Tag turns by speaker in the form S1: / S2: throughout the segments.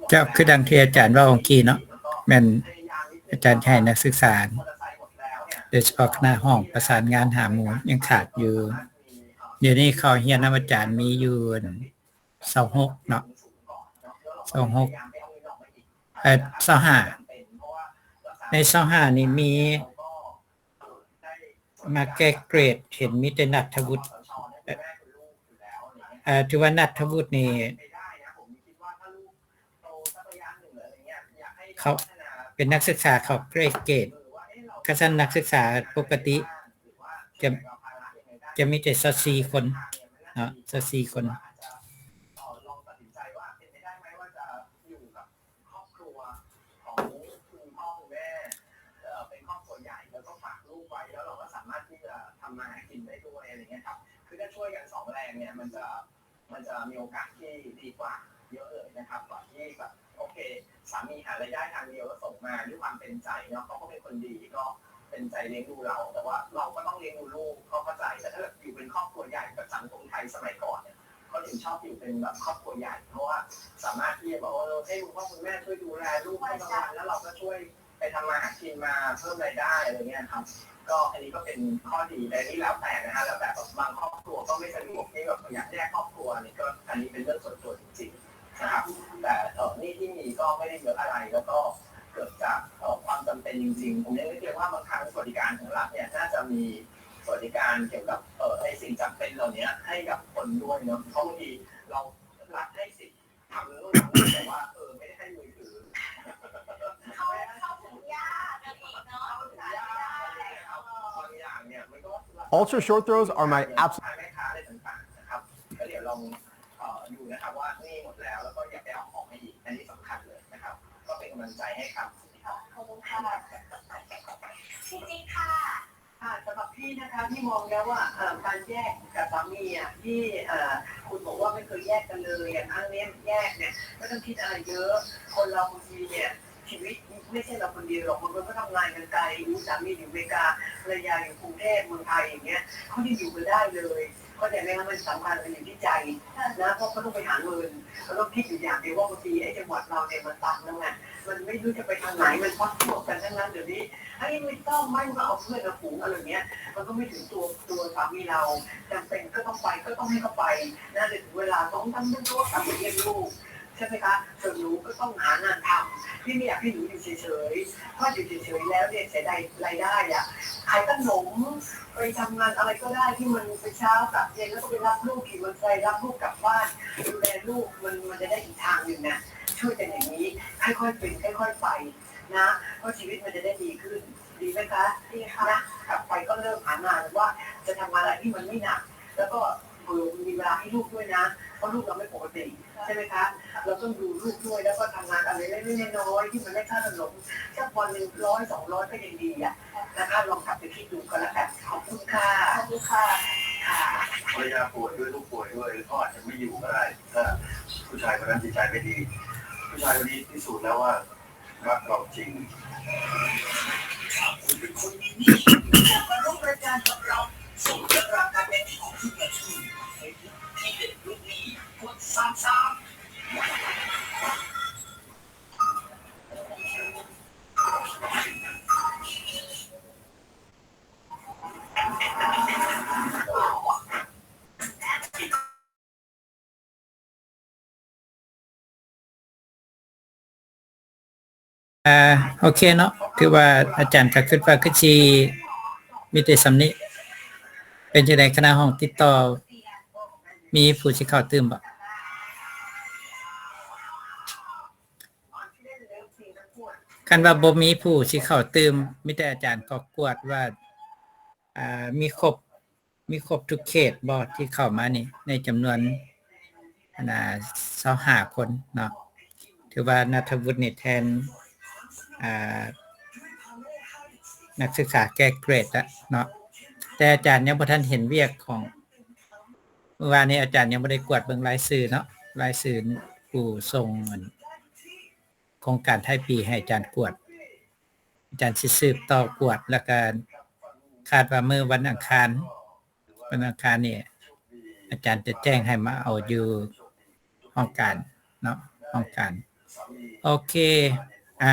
S1: เจ้าคือดังที่อาจารย์ว่าองกี้เนาะแม่นอาจารย์ให้นักศึกษาโดยเฉพาะคณะห้องประสานงานหาหมู่ยังขาดอยู่เดี๋ยวนี้เขาเรียนนำอาจารย์มีอยู่26เนาะ2625ใน25นี่มีมาแก้เกรดเห็นมีแต่ณัฐวุฒิถือว่าณัฐวุฒินี่เขาเป็นนักศึกษาเขาเกรดคันนักศึกษาปกติจะมีแต่24คนเนาะ24คน
S2: มันจะมีโอกาสที่ดีกว่าเยอะเลยนะครับก่อนที่แบบโอเคสามีหารายได้ทางเดียวแล้วส่งมาด้วยความเป็นใจเนาะเขาก็เป็นคนดีก็เป็นใจเลี้ยงดูเราแต่ว่าเราก็ต้องเลี้ยงดูลูกเขาเข้าใจแต่ถ้าอยู่เป็นครอบครัวใหญ่แบบสังคมไทยสมัยก่อนเนี่ยเขาถึงชอบอยู่เป็นแบบครอบครัวใหญ่เพราะว่าสามารถที่จะบอกว่าให้คุณพ่อคุณแม่ช่วยดูแลลูกให้บางวันแล้วเราก็ช่วยไปทำมาหากินมาเพิ่มรายได้อะไรเงี้ยครับก็อันนี้ก็เป็นข้อดีแต่นี่แล้วแต่นะฮะแล้วแต่บางครอบครัวก็ไม่สะดวกที่แบบอยากแยกครอบครัวนี่ก็อันนี้เป็นเรื่องส่วนตัวจริงๆนะครับแต่นี่ที่มีก็ไม่ได้เยอะอะไรแล้วก็เกิดจากความจำเป็นจริงๆผมยังไม่เชื่อว่าบางครั้งสวัสดิการของรัฐเนี่ยน่าจะมีสวัสดิการเกี่ยวกับไอ้สิ่งจำเป็นเหล่านี้ให้กับคนด้วยเนาะเพราะบางทีเรารัฐให้สิทธิ์ทำนู่นทำนี่แต่ว่าไม่ได้ให้มือถือเข้าถึงยากกันอีกเนาะ
S3: Ultra short throws are my absolute
S2: นะครับก็เดี๋ยวลองดูนะครับว่านี่หมดแล้วแล้วก็อยากไปเอาของมาอีกอันนี้สำคัญเลยนะครับก็เป็นกำลังใจให้ครับขอบคุณค่ะจริงๆค่ะสำหรับพี่นะคะพี่มองแล้วว่าการแยกกับสามีที่คุณบอกว่าไม่เคยแยกกันเลยอย่างครั้งนี้แยกเนี่ยไม่ต้องคิดอะไรเยอะคนเราบางทีเนี่ยชีวิตไม่ใช่เราคนเดียวหรอกคนก็ทำงานกันไกลสามีอยู่อเมริกาภรรยาอยู่กรุงเทพเมืองไทยอย่างเงี้ยเขาจะอยู่กันได้เลยก็แต่แม้ว่ามันสำคัญมันอยู่ที่ใจนะเพราะเขาต้องไปหาเงินเราต้องคิดอยู่อย่างเดียวว่าบางทีไอ้จังหวัดเราเนี่ยมันตันแล้วไงมันไม่รู้จะไปทางไหนมันพักพวกกันทั้งนั้นเดี๋ยวนี้ไอ้ไม่ต้องไม่มาเอาเพื่อนกับฝูงอะไรเงี้ยมันก็ไม่ถึงตัวสามีเราจำเป็นก็ต้องไปก็ต้องให้เขาไปนะเดี๋ยวถึงเวลาต้องทำเรื่องตัวกลับมาเลี้ยงลูกใช่ไหมคะส่วนหนูก็ต้องหางานทำพี่ไม่อยากให้หนูอยู่เฉยๆเพราะอยู่เฉยๆแล้วเนี่ยเสียดายรายได้ขายขนมไปทำงานอะไรก็ได้ที่มันไปเช้ากลับเย็นแล้วก็ไปรับลูกขี่มอเตอร์ไซค์รับลูกกลับบ้านดูแลลูกมันจะได้อีกทางหนึ่งนะช่วยกันอย่างนี้ค่อยๆเป็นค่อยๆไปนะเพราะชีวิตมันจะได้ดีขึ้นดีไหมคะดีค่ะนะกลับไปก็เริ่มหางานว่าจะทำอะไรที่มันไม่หนักแล้วก็มีเวลาให้ลูกด้วยนะเพราะลูกเราไม่ปกติใช่ไหมคะเราต้องดูลูกด้วยแล้วก็ทำงานอะไรเล็กๆน้อยๆที่มันได้ค่าขนมสักวันหนึ่ง100 200ก็ยังดีนะคะลองกลับไปคิดดูก็แล้วกันขอบคุณค่ะขอบคุณค่ะภรรยาป่วยด้วยลูกป่วยด้วยก็อาจจะไม่อยู่ก็ได้ถ้าผู้ชายคนนั้นจิตใจไม่ดีผู้ชายคนนี้พิสูจน์แล้วว่ารักเราจริงคุณเป็นคนดีจะมาร่วมรายการกับเราส่งเรื่องราวการเป็นของทุกนาทีที่เป็นลูกนี้กด33
S1: โอเคเนาะคือว่าอาจารย์ก็คิดว่าคือสิมีแต่สำนี้เป็นจังได๋คณะห้องติดต่อมีผู้สิเข้าตื่มบ่คันว่าบ่มีผู้สิเข้าตื่มมีแต่อาจารย์ก็กวดว่ามีครบทุกเขตบ่ที่เข้ามานี่ในจำนวน25คนเนาะถือว่าณัฐวุฒินี่แทนนักศึกษาแก้เกรดแล้วเนาะแต่อาจารย์ยังบ่ทันเห็นเวียกของเมื่อวานนี้อาจารย์ยังบ่ได้กวดเบิ่งรายชื่อเนาะรายชื่อผู้ส่งโครงการท้ายปีให้อาจารย์กวดอาจารย์สิสืบต่อกวดแล้วก็คาดว่ามื้อวันอังคารนี่อาจารย์จะแจ้งให้มาเอาอยู่ห้องการเนาะ ป้องกันโอเคอ่ะ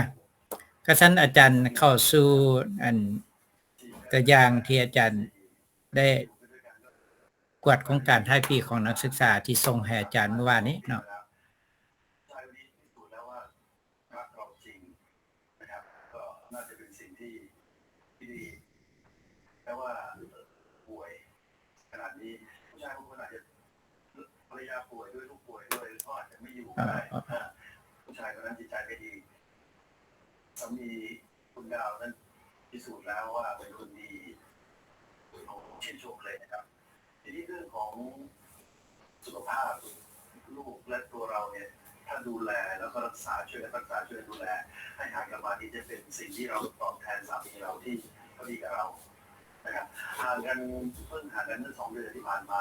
S1: ก็ท่านอาจารย์เข้าสู่อันตัวอย่างที่อาจารย์ได้กวดโครงการท้ายปีของนักศึกษาที่ส่งให้อาจารย์เมื่อวานนี้เนาะ
S2: น่าจะเป็นสิ่งที่ดีแต่ว่าป่วยขนาดนี้ผู้ชายบางคนอาจจะภรรยาป่วยด้วยลูกป่วยด้วยก็อาจจะไม่อยู่ได้ผู้ชายคนนั้นจิตใจไม่ดีสามีคุณดาวนั้นพิสูจน์แล้วว่าเป็นคนดีของชื่นชมเลยนะครับทีนี้เรื่องของสุขภาพลูกและตัวเราเนี่ยถ้าดูแลแล้วก็รักษาช่วยรักษาช่วยดูแลให้หายกลับมานี่จะเป็นสิ่งที่เราตอบแทนสามีเราที่เขาดีกับเรานะครับห่างกันเพิ่งห่างกันเมื่อ2 เดือนที่ผ่านมา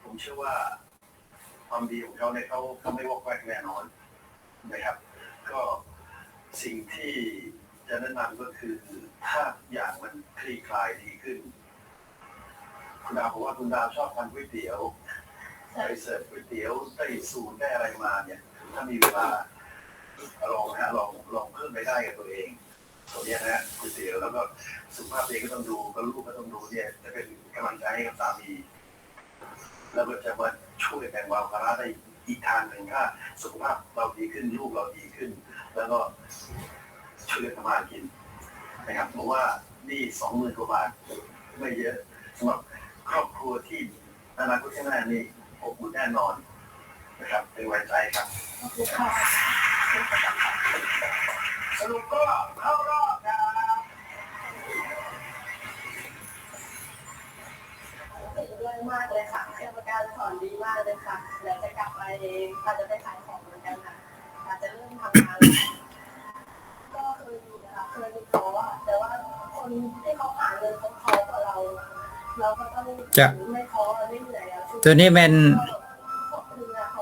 S2: ผมเชื่อว่าความดีของเขาเนี่ยเขาไม่วอกแวกแน่นอนนะครับก็สิ่งที่จะแนะนำก็คือถ้าอย่างมันคลี่คลายดีขึ้นคุณดาวบอกว่าคุณดาวชอบทานก๋วยเตี๋ยวไปเสิร์ฟก๋วยเตี๋ยวได้สูตรได้อะไรมาเนี่ยถ้ามีเวลาลองเพิ่มไปได้กับตัวเองตัวนี้นะก๋วยเตี๋ยวแล้วก็สุขภาพเองก็ต้องดูก็ลูกก็ต้องดูเนี่ยจะเป็นกำลังใจให้กับสามีแล้วก็จะมาช่วยแบ่งเบาภาระได้อีกทางหนึ่งถ้าสุขภาพเราดีขึ้นลูกเราดีขึ้นแล้วก็ช่วยกันทำมากินนะครับเพราะว่านี่20,000 กว่าบาทไม่เยอะสำหรับครอบครัวที่อนาคตข้างหน้านี่อบอุ่นแน่นอนนะครับเป็นไว้ใจครับสรุปก็เข้ารอบครับ
S4: เห็นด้วยมากเลยค่ะกรรมการสอนดีมากเลยค่ะเดี๋ยวจะกลับไปอาจจะไปขายของเหมือนกันค่ะอาจจะเริ่มทำงานก็เคยมีนะคะเคยมีท้อแต่ว่าคนที่เขาหาเงินเขาท้อกว่าเราก็ต้องไม่ท้อไม่เหนื่อย
S1: ตัวนี้แม่น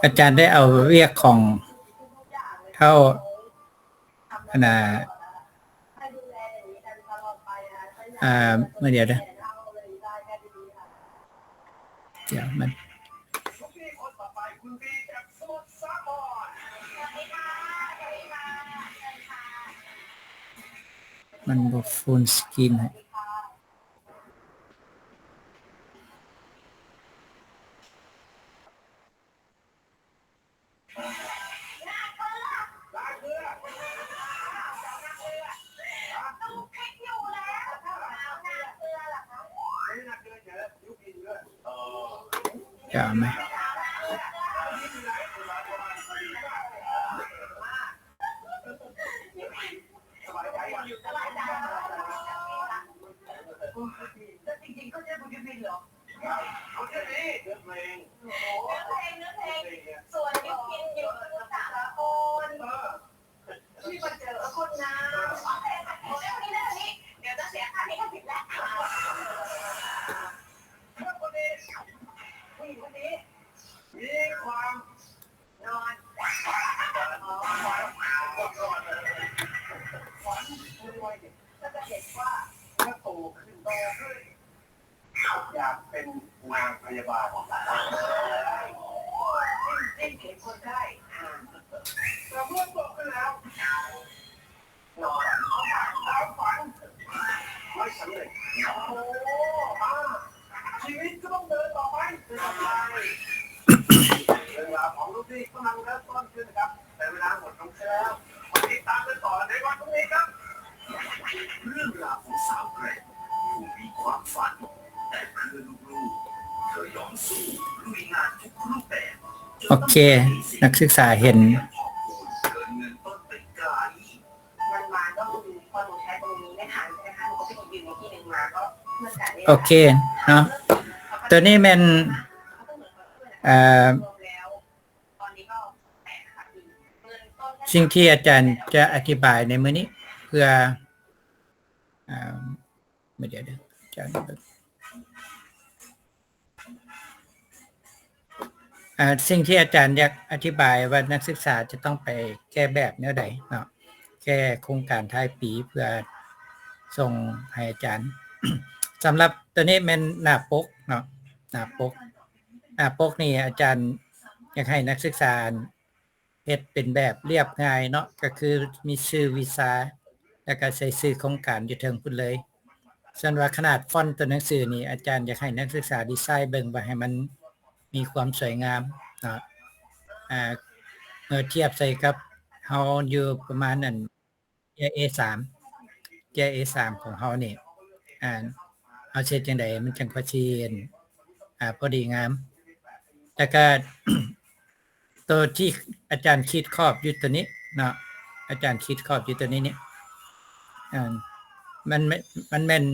S1: อาจารย์ได้เอาเรียกของเข้าเมื่อเดี๋ยวนะเดี๋ยวมันบอกฟูลสกรีนให้จะไหม
S4: จริงๆก็จะบุญบินเหรอ
S2: เขาแค่นี้เนื้อเพลง
S4: ส่วนยุพินอยู่ทุกสารคนที่มาเจอคนงามเรื่องนี้เดี๋ยวจะเสียค่าที่เขาผิดแล้ว
S2: เรื่องคนนี้ผู้หญิงคนนี้มีความ
S4: นอน
S2: ฝันด้วย
S4: ก็จะเห็นว่า
S2: เมื่อโตขึ้นอยากเป็นนางพยาบาล
S4: จิ้มเข็มคนไข้
S2: เราเมื่อโตขึ้นแล้วนอนฝันไม่สำเร็จชีวิตก็ต้องเดินต่อไปเวลาของลูกพี่กำลังเริ่มต้นขึ้นครับแต่เวลาหมดลงแล้ววันนี้ตามกันต่อในวันพรุ่งนี้ครับเรื่องราวของสาวเกรดผู้มีความฝันแต่เพื่อลูกๆเธอยอมสู้ลุยงานทุกรูปแบบ
S1: โอเคนักศึกษาเห็น
S4: มันมาก็คือพอหนูใช้ตรงนี้ไม่ทันใช่ไหมคะหนูก็ไปยืนในที่หนึ่งมาก็เมื่อกัน
S1: โอเคเนาะตัวนี้มันสิ่งที่อาจารย์จะอธิบายในมื้อนี้เพื่อเดี๋ยวอาจารย์สิ่งที่อาจารย์อยากอธิบายว่านักศึกษาจะต้องไปแก้แบบแนวใดเนาะแก้โครงการท้ายปีเพื่อส่งให้อาจารย์ สำหรับตัวนี้เป็นหน้าปกเนาะหน้าปกนี่อาจารย์อยากให้นักศึกษา เฮ็ดเป็นแบบเรียบง่ายเนาะก็คือมีชื่อวิชาแล้วก็ใส่ชื่อโครงการอยู่เทิงพุ่นเลยส่วนว่าขนาดฟอนต์ตัวหนังสือนี่อาจารย์อยากให้นักศึกษาดีไซน์เบิ่งว่าให้มันมีความสวยงามเนาะเมื่อเทียบใส่กับเฮาอยู่ประมาณนั้น A3 A3 ของเฮานี่เฮาเฮ็ดจังได๋มันจังพอสิพอดีงามแล้วก็ ตัวที่อาจารย์คิดครอบอยู่ตัวนี้เนาะอาจารย์คิดครอบอยู่ตัวนี้นี่มันแม่น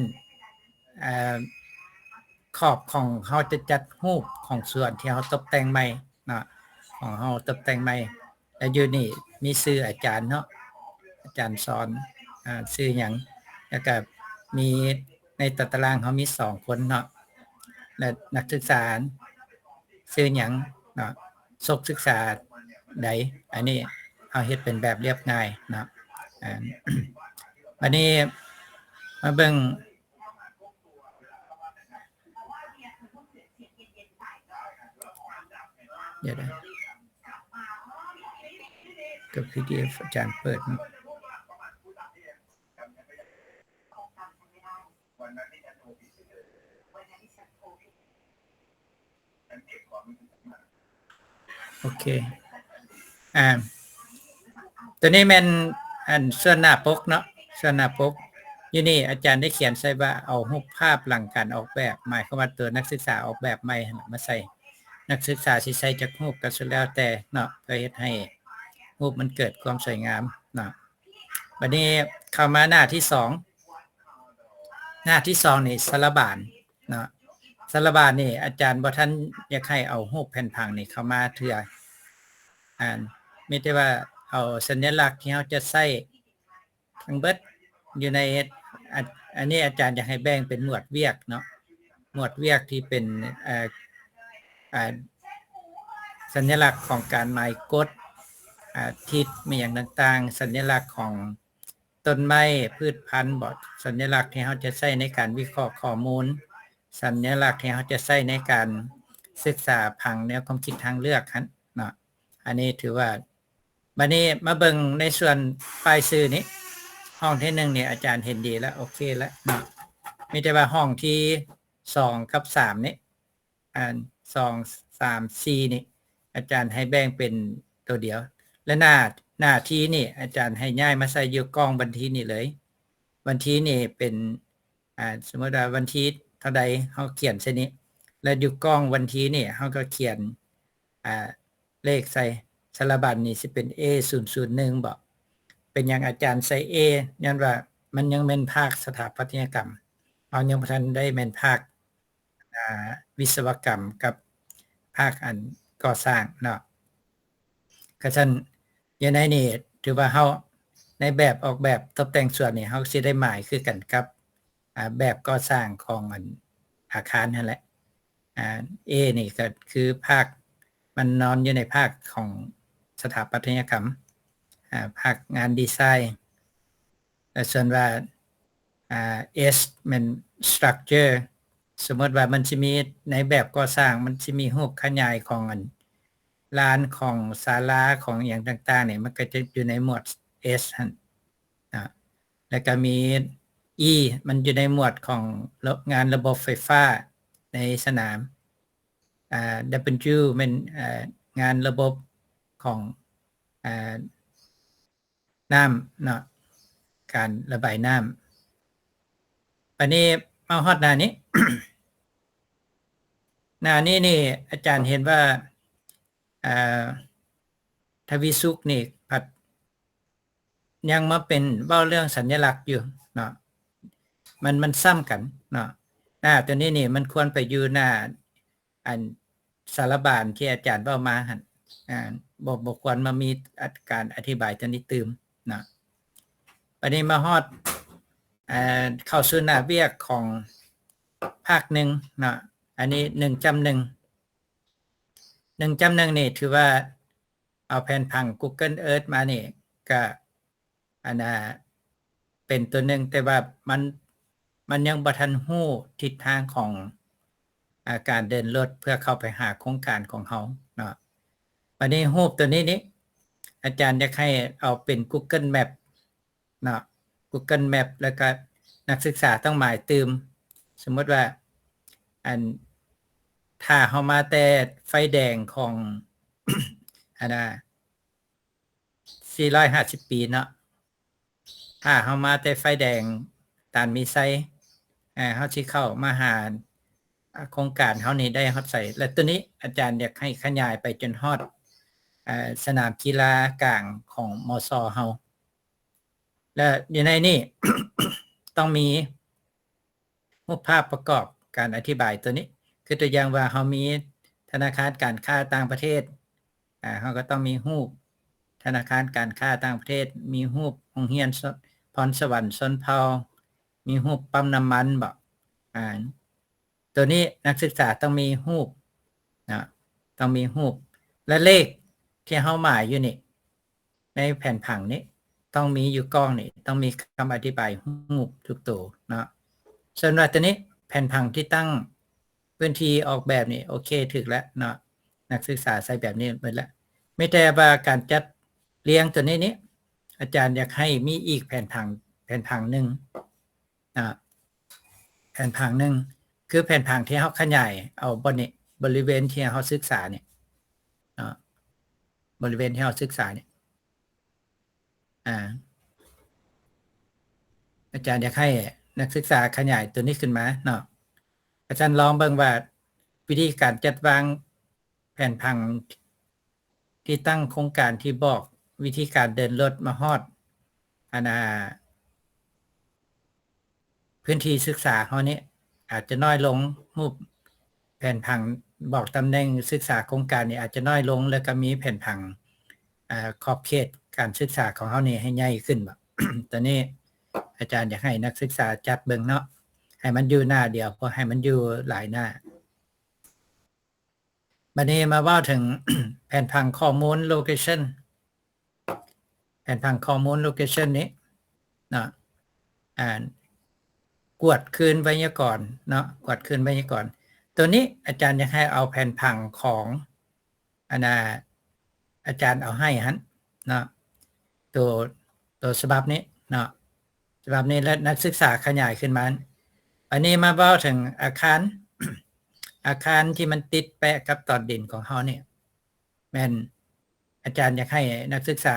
S1: ขอบของเฮาจะจัดรูปของส่วนที่เฮาตกแต่งใหม่เนาะของเฮาตกแต่งใหม่แล้วอยู่นี่มีชื่ออาจารย์เนาะอาจารย์สอนชื่อหยังแล้วก็มีในตารางเฮามี2คนเนาะและนักศึกษาชื่อหยังเนาะศกศึกษาใดอันนี้เอาเฮ็ดเป็นแบบเรียบง่ายเนาะอันนี้มาเบิ่งเดี๋ยวนะตัว PDF อาจารย์เปิดโอเคตัวนี้แม่นส่วนหน้าปกเนาะส่วนหน้าปกอยู่นี่อาจารย์ได้เขียนใส่ว่าเอารูปภาพหลังการออกแบบหมายความว่าตัวนักศึกษาออกแบบใหม่มาใส่นักศึกษาสิใส่จักรูปก็สุดแล้วแต่เนาะเพื่อเฮ็ดให้รูปมันเกิดความสวยงามเนาะบัดนี้เข้ามาหน้าที่2หน้าที่2นี่สารบานเนาะสารบานนี่อาจารย์บ่ทันอยากให้เอารูปแผ่นผังนี่เข้ามาเทื่อมีแต่ว่าเอาสัญลักษณ์ที่เฮาจะใช้ทั้งเบิดอยู่ในอันนี้อาจารย์อยากให้แบ่งเป็นหมวดเวียกเนาะหมวดเวียกที่เป็นสัญลักษณ์ของการหมายกฎทิศมีอย่างต่างๆสัญลักษณ์ของต้นไม้พืชพันธุ์บ่สัญลักษณ์ที่เฮาจะใช้ในการวิเคราะห์ข้อมูลสัญลักษณ์ที่เฮาจะใช้ในการศึกษาผังแนวความคิดทางเลือกคั่นเนาะอันนี้ถือว่าบัดนี้มาเบิ่งในส่วนปลายชื่อนี้ห้องที่1นี่อาจารย์เห็นดีแล้วโอเคแล้วเนาะมีแต่ว่าห้องที่2กับ3นี่2 3 4นี่อาจารย์ให้แบ่งเป็นตัวเดียวและหน้าที่นี่อาจารย์ให้ย้ายมาใส่อยู่กล้องบันทีนี่เลยบันทีนี่เป็นสมมุติว่าวันที่เท่าใดเฮาเขียนใส่นี้แล้วอยู่กล้องวันที่นี่เฮาก็เขียนเลขใส่สารบัญนี่สิเป็น A001 บ่เป็นหยังอาจารย์ใส่ A ย้อนว่ามันยังแม่นภาคสถาปัตยกรรมเฮายังบ่ทันได้แม่นภาควิศวกรรมกับภาคก่อสร้างเนาะก็ฉะนั้นอยู่ในนี่ถือว่าเฮาในแบบออกแบบตกแต่งส่วนนี่เฮาสิได้หมายคือกันกับแบบก่อสร้างของอาคารนั่นแหละA นี่ก็คือภาคมันนอนอยู่ในภาคของสถาปัตยกรรมภาคงานดีไซน์ส่วนว่าS มัน structure สมมติว่ามันสิมีในแบบก่อสร้างมันสิมีรูปขยายของลานของศาลาของอย่างต่างๆนี่มันก็จะอยู่ในหมวด S หั่นแล้วก็มี E มันอยู่ในหมวดของงานระบบไฟฟ้าในสนาม W มันงานระบบของน้ำเนาะการระบายน้ำอันนี้มาฮอดหน้านี้ หน้านี้นี่อาจารย์เห็นว่าทวีสุขนี่ผัดยังมาเป็นเว้าเรื่องสัญลักษณ์อยู่เนาะมันซ้ำกันเนาะตัวนี้นี่มันควรไปอยู่หน้าสารบานที่อาจารย์เว้ามาหั่นบ่ควรมามีการอธิบายตัวนี้ตืมเนาะบัดนี้มาฮอดเข้าสู่หน้าเวียกของภาค1เนาะอันนี้1.1นี่ถือว่าเอาแผนผัง Google Earth มานี่ก็เป็นตัวหนึ่งแต่ว่ามันยังบ่ทันฮู้ทิศทางของการเดินรถเพื่อเข้าไปหาโครงการของเฮาเนาะบัดนี้รูปตัวนี้นี่ อาจารย์อยากให้เอาเป็น Google Map เนาะ Google Map แล้วก็นักศึกษาต้องหมายตืมสมมติว่าอันถ้าเฮามาแต่ไฟแดงของ อันน่ะ450 ปีเนาะถ้าเฮามาแต่ไฟแดงตานมีไซเฮาสิเข้ามาหาโครงการเฮานี่ได้ฮอดไสและตัวนี้อาจารย์อยากให้ขยายไปจนฮอดสนามกีฬากลางของมศเฮาและอยู่ในนี้ ต้องมีรูปภาพประกอบการอธิบายตัวนี้คือตัวอย่างว่าเฮามีธนาคารการค้าต่างประเทศเฮาก็ต้องมีรูปธนาคารการค้าต่างประเทศมีรูปโรงเรียนพรสวรรค์ชนเผ่ามีรูปปั๊มน้ำมันบ่ตัวนี้นักศึกษาต้องมีรูปนะต้องมีรูปและเลขที่เฮาหมายอยู่นี่ในแผ่นผังนี้ต้องมีอยู่กล้องนี่ต้องมีคำอธิบายรูปทุกตัวเนาะส่วนว่าตัวนี้แผ่นผังที่ตั้งพื้นที่ออกแบบนี่โอเคถึกแล้วเนาะนักศึกษาใส่แบบนี้หมดแล้วไม่แต่ว่าการจัดเรียงตัวนี้อาจารย์อยากให้มีอีกแผ่นผังนึงแผ่นผังนึงคือแผ่นผังที่เฮาขยายเอาบริเวณที่เฮาศึกษาเนี่ยบริเวณที่เฮาศึกษาเนี่ยอาจารย์อยากให้นักศึกษาขยายตัวนี้ขึ้นมาเนาะอาจารย์ลองเบิ่งว่าวิธีการจัดวางแผ่นผังที่ตั้งโครงการที่บอกวิธีการเดินรถมาฮอดพื้นที่ศึกษาเฮานี้อาจจะน้อยลงรูปแผ่นผังบอกตำแหน่งศึกษาโครงการนี่อาจจะน้อยลงแล้วก็มีแผ่นผังขอบเขตการศึกษาของเฮานี่ให้ใหญ่ขึ้นบ่ ตอนนี้อาจารย์อยากให้นักศึกษาจัดเบิ่งเนาะให้มันอยู่หน้าเดียวเพราะให้มันอยู่หลายหน้าบัดนี้มาเว้าถึง แผนผังข้อมูล location แผนผังข้อมูล location นี้เนาะกวดคืนไวยากรณ์เนาะกวดคืนไวยากรณ์ตัวนี้อาจารย์อยากให้เอาแผนผังของอาจารย์เอาให้หั่นเนาะตัวฉบับนี้เนาะฉบับนี้และนักศึกษาขยายขึ้นมาอันนี้มาเว้าถึงอาคาร อาคารที่มันติดแปะกับตอนดินของเฮาเนี่ยแม่นอาจารย์อยากให้นักศึกษา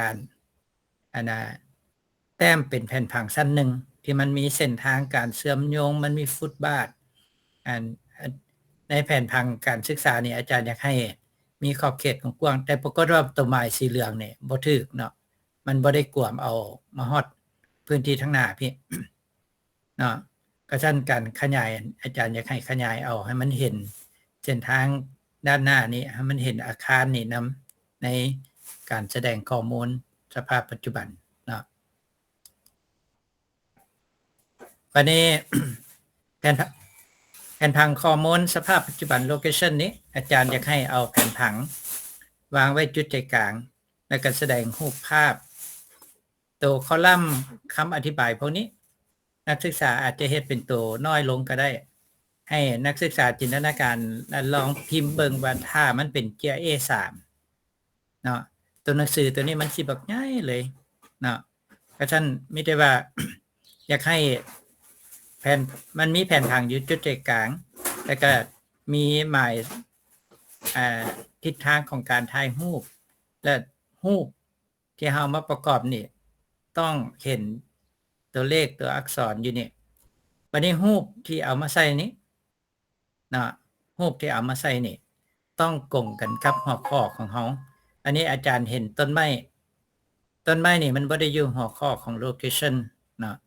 S1: แต้มเป็นแผ่นผังสั้นหนึ่งที่มันมีเส้นทางการเชื่อมโยงมันมีฟุตบาทในแผ่นผังการศึกษานี่อาจารย์อยากให้มีขอบเขตของกว้างแต่ปรากฏว่าตัวหมายสีเหลืองนี่บ่ถูกเนาะมันบ่ได้กวมเอามาฮอดพื้นที่ทั้งหน้าพี่ เนาะก็ฉะนั้นการขยายอาจารย์อยากให้ขยายเอาให้มันเห็นเส้นทางด้านหน้านี้ให้มันเห็นอาคารนี่นํในการแสดงข้อมูลสภาพปัจจุบันเนาะวันนี้ แผนผังข้อมูลสภาพปัจจุบัน location นี้อาจารย์อยากให้เอาแผนผังวางไว้จุดใจกลางแล้วก็แสดงรูปภาพตัวคอลัมน์คำอธิบายพวกนี้นักศึกษาอาจจะเฮ็ดเป็นตัวน้อยลงก็ได้ให้นักศึกษาจินตนาการลองพิมพ์เบิ่งว่าถ้ามันเป็นเกียร์ A3 เนาะตัวหนังสือตัวนี้มันสิบักใหญ่เลยเนาะก็ท่านมีแต่ว่า อยากให้มันมีแผ่นผังอยู่จุดใจกลางแล้วก็มีหมายทิศทางของการถ่ายรูปและรูปที่เฮามาประกอบนี่ต้องเห็นตัวเลขตัวอักษรอยู่นี่บัดนี้รูปที่เอามาใส่นี้เนาะรูปที่เอามาใส่นี่ต้องกงกันกับหัวข้อของเฮาอันนี้อาจารย์เห็นต้นไม้นี่มันบ่ได้อยู่หัวข้อของ location เนาะ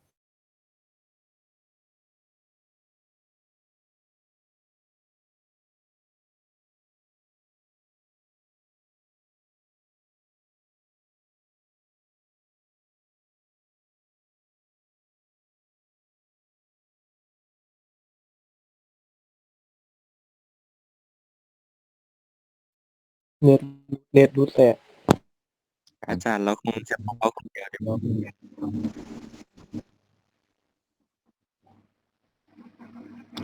S5: เน็ตรุดแหละ
S6: อาจารย์เราคงจะพบเอาคนเดียวเดี๋ยว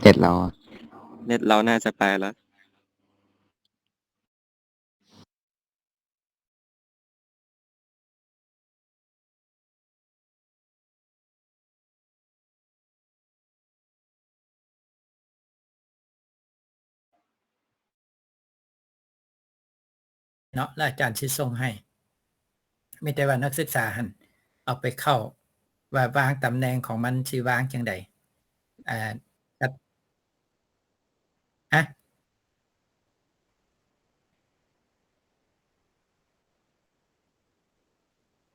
S6: เน็ตเราน่าจะไปแล้ว
S1: เนาะแล้วอาจารย์สิส่งให้ไม่แต่ว่านักศึกษาหั่นเอาไปเข้าว่าวางตำแหน่งของมันสิวางจังไดครับฮะ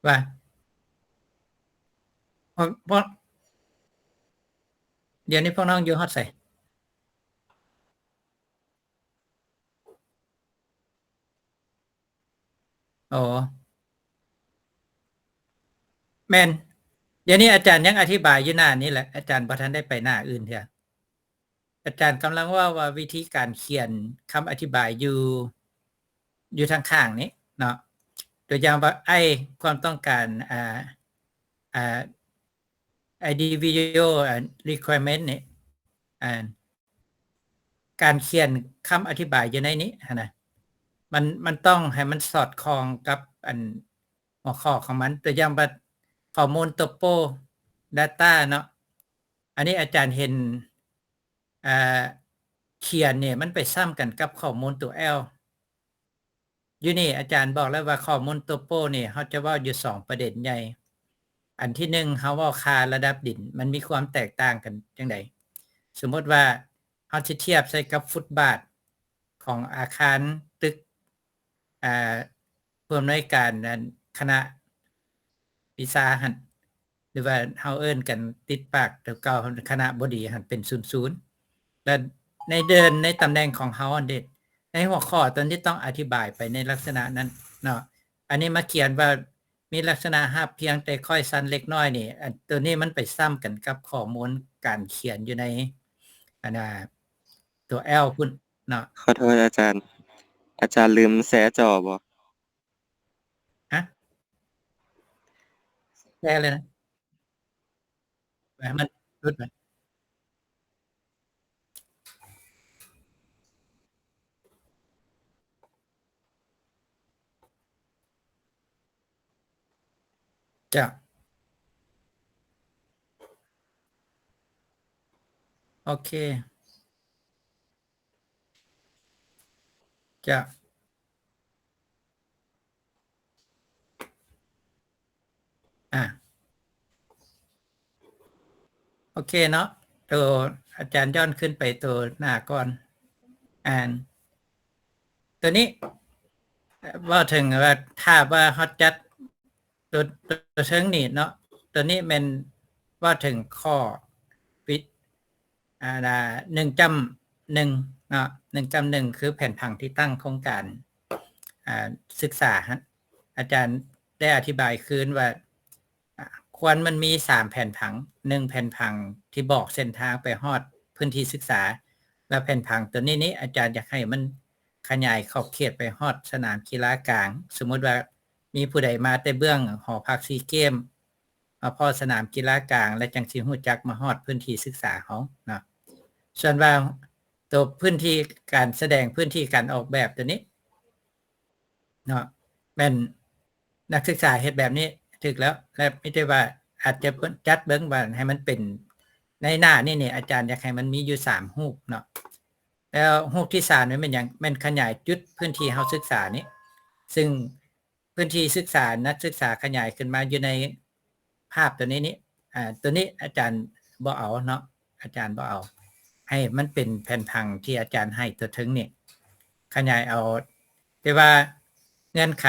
S1: ว่าพวกเดี๋ยวนี้พวกน้องอยู่ฮอดไสอ๋อแม่นเดี๋ยวนี้อาจารย์ยังอธิบายอยู่หน้านี้แหละอาจารย์บ่ทันได้ไปหน้าอื่นเทื่ออาจารย์กำลังว่าวิธีการเขียนคำอธิบายอยู่ทางข้างนี้เนาะตัวอย่างว่าความต้องการID video requirement นี่การเขียนคำอธิบายอยู่ในนี้นะมันต้องให้มันสอดคล้องกับหัวข้อของมันตัวอย่างว่าข้อมูลตัวโป data เนาะอันนี้อาจารย์เห็นเขียนเนี่ยมันไปซ้ำกันกับข้อมูลตัว L อยู่นี่อาจารย์บอกแล้วว่าข้อมูลตัวโปนี่เฮาจะเว้าอยู่2ประเด็นใหญ่อันที่1เฮาเว้าค่าระดับดินมันมีความแตกต่างกันจังไดสมมุติว่าเฮาสิเทียบใส่กับฟุตบาทของอาคารตึกผู้อำนวยการคณะวิชาหั่นหรือว่าเฮาเอิ้นกันติดปากแต่เก่าคณะบดีหั่นเป็น00แล้วในตำแหน่งของเฮาอันเด็ดในหัวข้อตอนที่ต้องอธิบายไปในลักษณะนั้นเนาะอันนี้มาเขียนว่ามีลักษณะหับเพียงแต่ค่อยสั้นเล็กน้อยนี่ตัวนี้มันไปซ้ำกันกับข้อมูลการเขียนอยู่ในตัว L พุ่นเนาะ
S6: ขอโทษอาจารย์ อาจารย์ลืมแชร์จอบ่
S1: ฮะแก้เลยนะให้มันรุดไปจ้ะโอเคจ้ะโอเคเนาะตัวอาจารย์ย้อนขึ้นไปตัวหน้าก่อนตัวนี้ว่าถึงว่าถ้าว่าเฮาจัดตัวเชิงนี่เนาะตัวนี้แม่นว่าถึงข้อปิด1.1 เนาะ1.1 คือแผนผังที่ตั้งโครงการศึกษาอาจารย์ได้อธิบายคืนว่าควรมันมี3แผนผัง1แผนผังที่บอกเส้นทางไปฮอดพื้นที่ศึกษาและแผนผังตัวนี้อาจารย์อยากให้มันขยายขอบเขตไปฮอดสนามกีฬากลางสมมุติว่ามีผู้ใดมาแต่เบื้องหอพักซีเกมพอสนามกีฬากลางและจังสิฮู้จักมาฮอดพื้นที่ศึกษาเฮาเนาะส่วนว่าตัวพื้นที่การแสดงพื้นที่การออกแบบตัวนี้เนาะแม่นนักศึกษาเฮ็ดแบบนี้ถูกแล้วและไม่ได้ว่าอาจจะจัดเบิ่งว่าให้มันเป็นในหน้านี่อาจารย์อยากให้มันมีอยู่3รูปเนาะแล้วรูปที่3นี่มันหยังแม่นขยายจุดพื้นที่เฮาศึกษานี้ซึ่งพื้นที่ศึกษานักศึกษาขยายขึ้นมาอยู่ในภาพตัวนี้ตัวนี้อาจารย์บ่เอาเนาะอาจารย์บ่เอาให้มันเป็นแผนผังที่อาจารย์ให้ตัวถึงนี่ขยายเอาแต่ว่าเงื่อนไข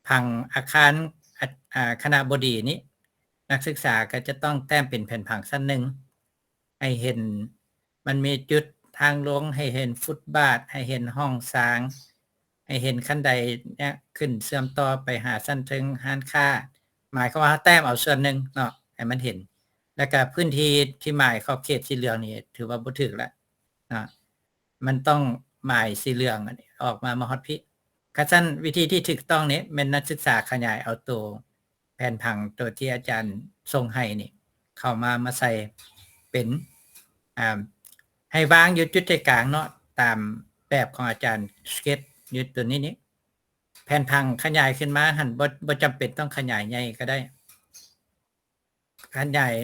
S1: ผังอาคารคณะบดีนี้นักศึกษาก็จะต้องแต้มเป็นแผ่นผังสั้นหนึ่งให้เห็นมันมีจุดทางลงให้เห็นฟุตบาทให้เห็นห้องสางให้เห็นขั้นใดเนี่ยขึ้นเชื่อมต่อไปหาสั้นถึงห้านค้าหมายความว่าแต้มเอาส่วนหนึ่งเนาะให้มันเห็นแล้วก็พื้นที่ที่หมายขอบเขตสีเหลืองนี่ถือว่าบ่ถูกแล้วนะมันต้องหมายสีเหลืองออกมาฮอดพิคันวิธีที่ถูกต้องนี้แม่นนักศึกษาขยายเอาตัวแผนผังตัวที่อาจารย์ส่งให้นี่เข้ามาใส่เป็นให้วางอยู่จุดใจกลางเนาะตามแบบของอาจารย์สเก็ตอยู่ตัวนี้แผนผังขยายขึ้นมาหั่นบ่จำเป็นต้องขยายใหญ่ก็ได้ขยาย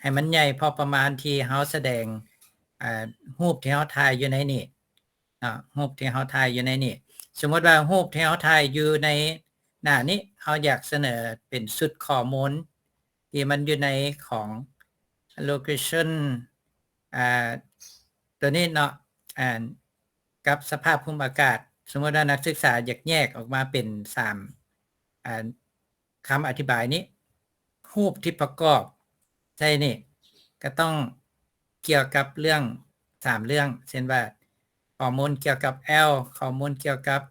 S1: ให้มันใหญ่พอประมาณที่เฮาแสดงรูปที่เฮาถ่ายอยู่ในนี่รูปที่เฮาถ่ายอยู่ในนี่ สมมติว่ารูปที่เราถ่ายอยู่ในหน้านี้เราอยากเสนอเป็นชุดข้อมูลที่มันอยู่ในของ location ตัวนี้เนาะกับสภาพภูมิอากาศสมมติว่านักศึกษาอยากแยกออกมาเป็น3คำอธิบายนี้รูปที่ประกอบใช่นี่ก็ต้องเกี่ยวกับเรื่อง3เรื่องเช่นว่าข้อมูลเกี่ยวกับ L ข้อมูลเกี่ยวกับ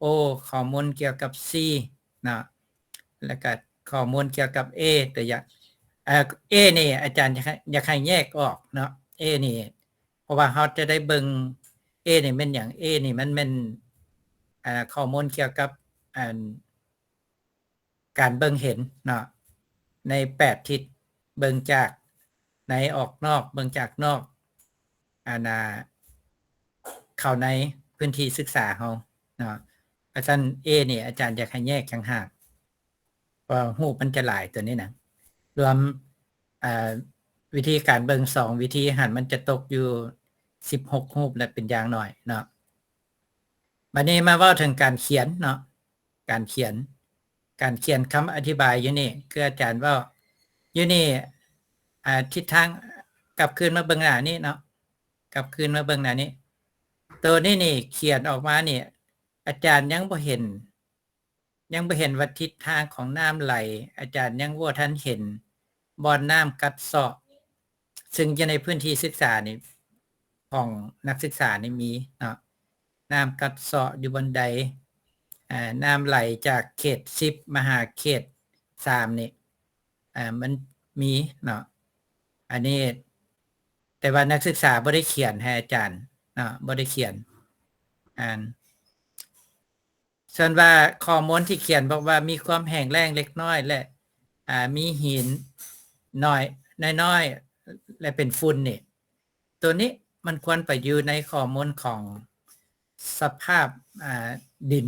S1: O ข้อมูลเกี่ยวกับ C เนาะแล้วก็ข้อมูลเกี่ยวกับ A ตัวอย่างA นี่อาจารย์อยากให้แยกออกเนาะ A นี่เพราะว่าเราจะได้เบิ่ง A นี่เป็นอย่าง A นี่มันเป็นข้อมูลเกี่ยวกับการเบิ่งเห็นเนาะใน8ทิศเบิ่งจากในออกนอกเบิ่งจากนอกเข้าในพื้นที่ศึกษาเฮาเนาะอาจารย์ A นี่อาจารย์อยากให้แยกจังหากเพราะรูปมันจะหลายตัวนี้นะรวมวิธีการเบิ่ง2วิธีหันมันจะตกอยู่16รูปและเป็นอย่างน้อยเนาะบัดนี้มาเว้าถึงการเขียนเนาะการเขียนคำอธิบายอยู่นี่คืออาจารย์ว่าอยู่นี่ทิศทางกลับคืนมาเบิ่งหน้านี้เนาะกลับคืนมาเบิ่งหน้านี้ตัวนี้นี่เขียนออกมานี่อาจารย์ยังบ่เห็นว่าทิศทางของน้ำไหลอาจารย์ยังบ่ทันเห็นบ่อนน้ำกัดเซาะซึ่งอยู่ในพื้นที่ศึกษานี่ของนักศึกษานี่มีเนาะน้ำกัดเซาะอยู่บนใดน้ำไหลจากเขต10มาหาเขต3นี่มันมีเนาะอันนี้แต่ว่านักศึกษาบ่ได้เขียนให้อาจารย์เนาะบ่ได้เขียนส่วนว่าข้อมูลที่เขียนบอกว่ามีความแห้งแล้งเล็กน้อยและมีหินน้อยและเป็นฝุ่นนี่ตัวนี้มันควรไปอยู่ในข้อมูลของสภาพดิน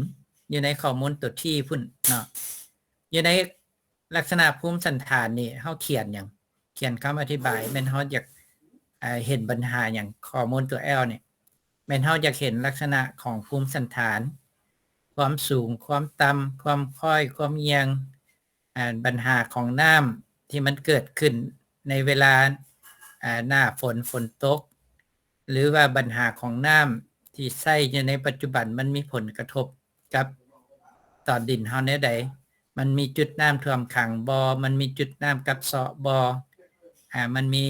S1: อยู่ในข้อมูลตัวที่พุ่นเนาะอยู่ในลักษณะภูมิสันฐานนี่เฮาเขียนหยังเขียนคำอธิบายแม่นเฮาอยากเห็นปัญหาหยังข้อมูลตัว L นี่แม่นเฮาอยากเห็นลักษณะของภูมิสันฐานความสูงความต่ำความค่อยความเอียงปัญหาของน้ำที่มันเกิดขึ้นในเวลาหน้าฝนตกหรือว่าปัญหาของน้ำที่ใช้อยู่ในปัจจุบันมันมีผลกระทบกับต่อดินเฮาแนวใดมันมีจุดน้ำท่วมขังบ่มันมีจุดน้ำกัดเซาะบ่มันมี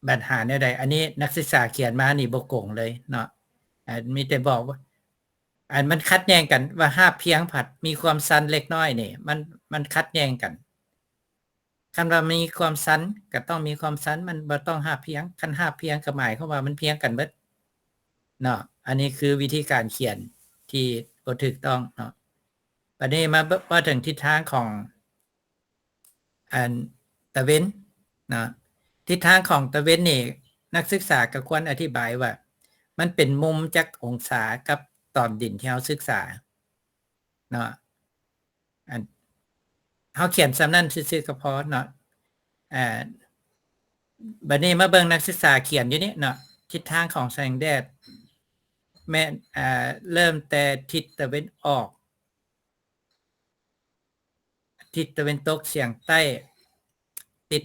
S1: ปัญหาแนวใดอันนี้นักศึกษาเขียนมานี่บ่โกงเลยเนาะมีแต่บอกว่ามันขัดแย้งกันว่าหาบเพียงผัดมีความซันเล็กน้อยนี่มันขัดแย้งกันคันว่ามีความซันก็ต้องมีความซันมันบ่ต้องหาบเพียงคันหาบเพียงก็หมายความว่ามันเพียงกันเบิดเนาะอันนี้คือวิธีการเขียนที่บ่ถูกต้องเนาะบัดนี้มาว่าถึงทิศทางของตะเว้นเนาะทิศทางของตะเว้นนี่นักศึกษาก็ควรอธิบายว่ามันเป็นมุมจักองศากับตอนดินที่เฮาศึกษาเนาะเฮาเขียนซำนั้นซื่อๆก็พอเนาะบัดนี้มาเบิ่งนักศึกษาเขียนอยู่นี่เนาะทิศทางของแสงแดดแม่เริ่มแต่ทิศตะวันออกทิศตะวันตกเฉียงใต้ติด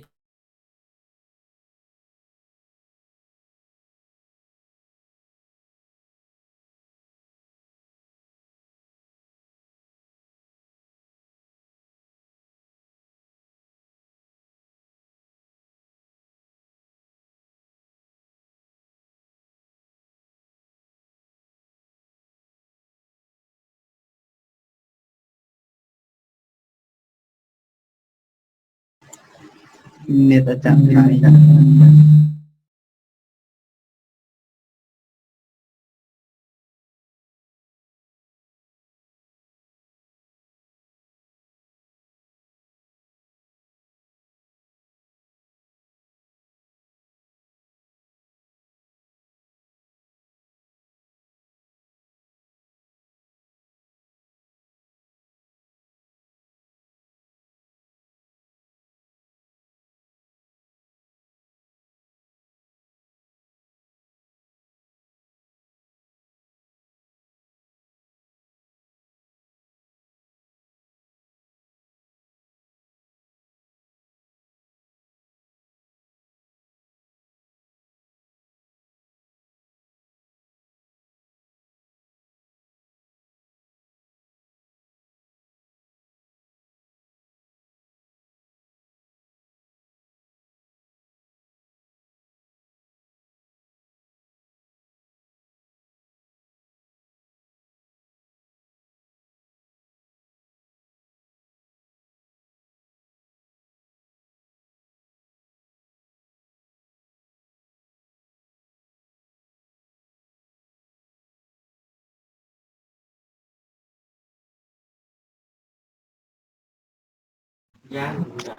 S1: เน็ตอาจารย์ไทย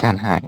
S6: การหาย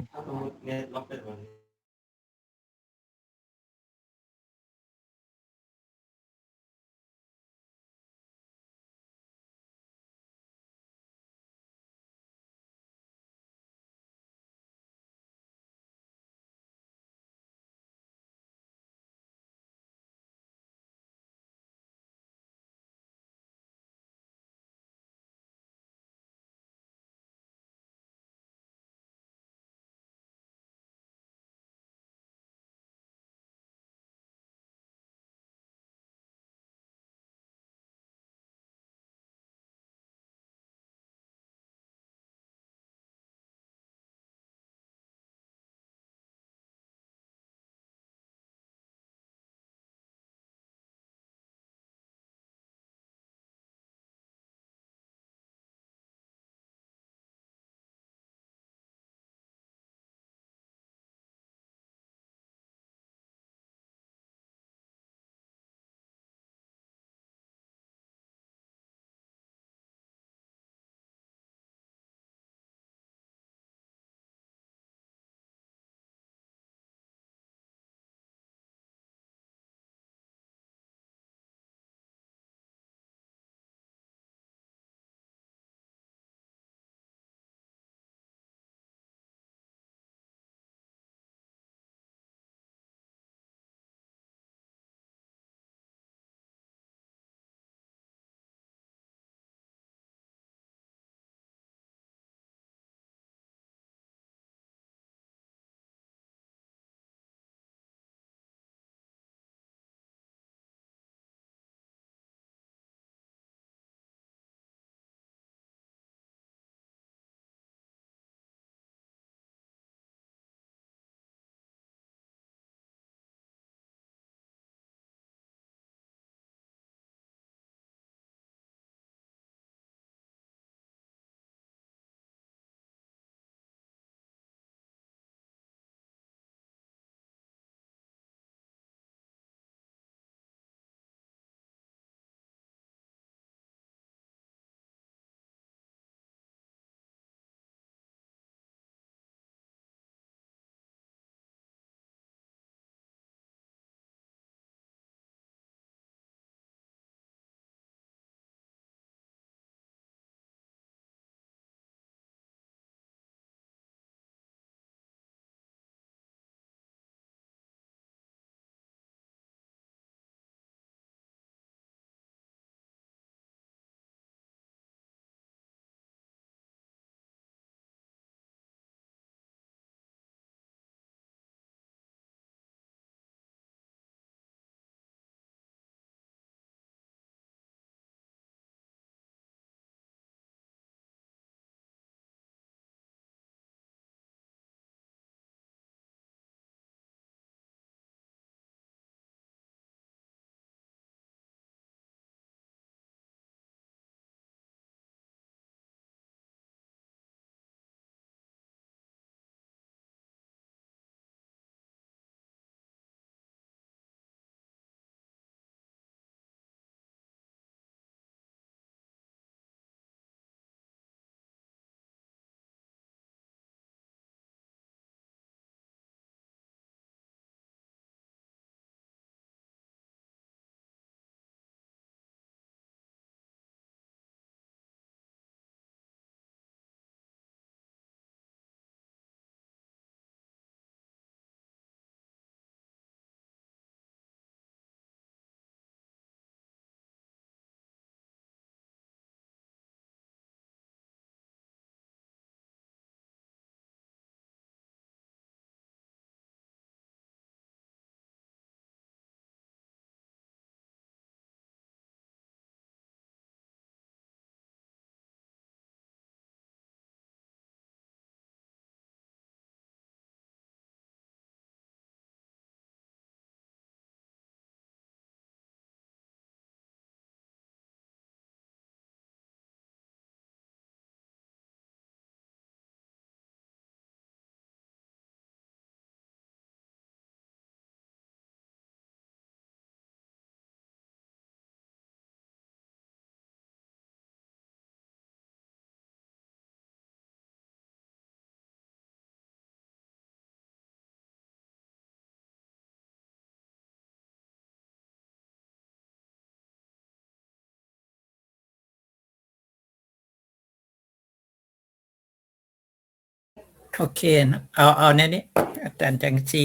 S1: โอเคนะเอาแนวนี้อาจารย์จังซี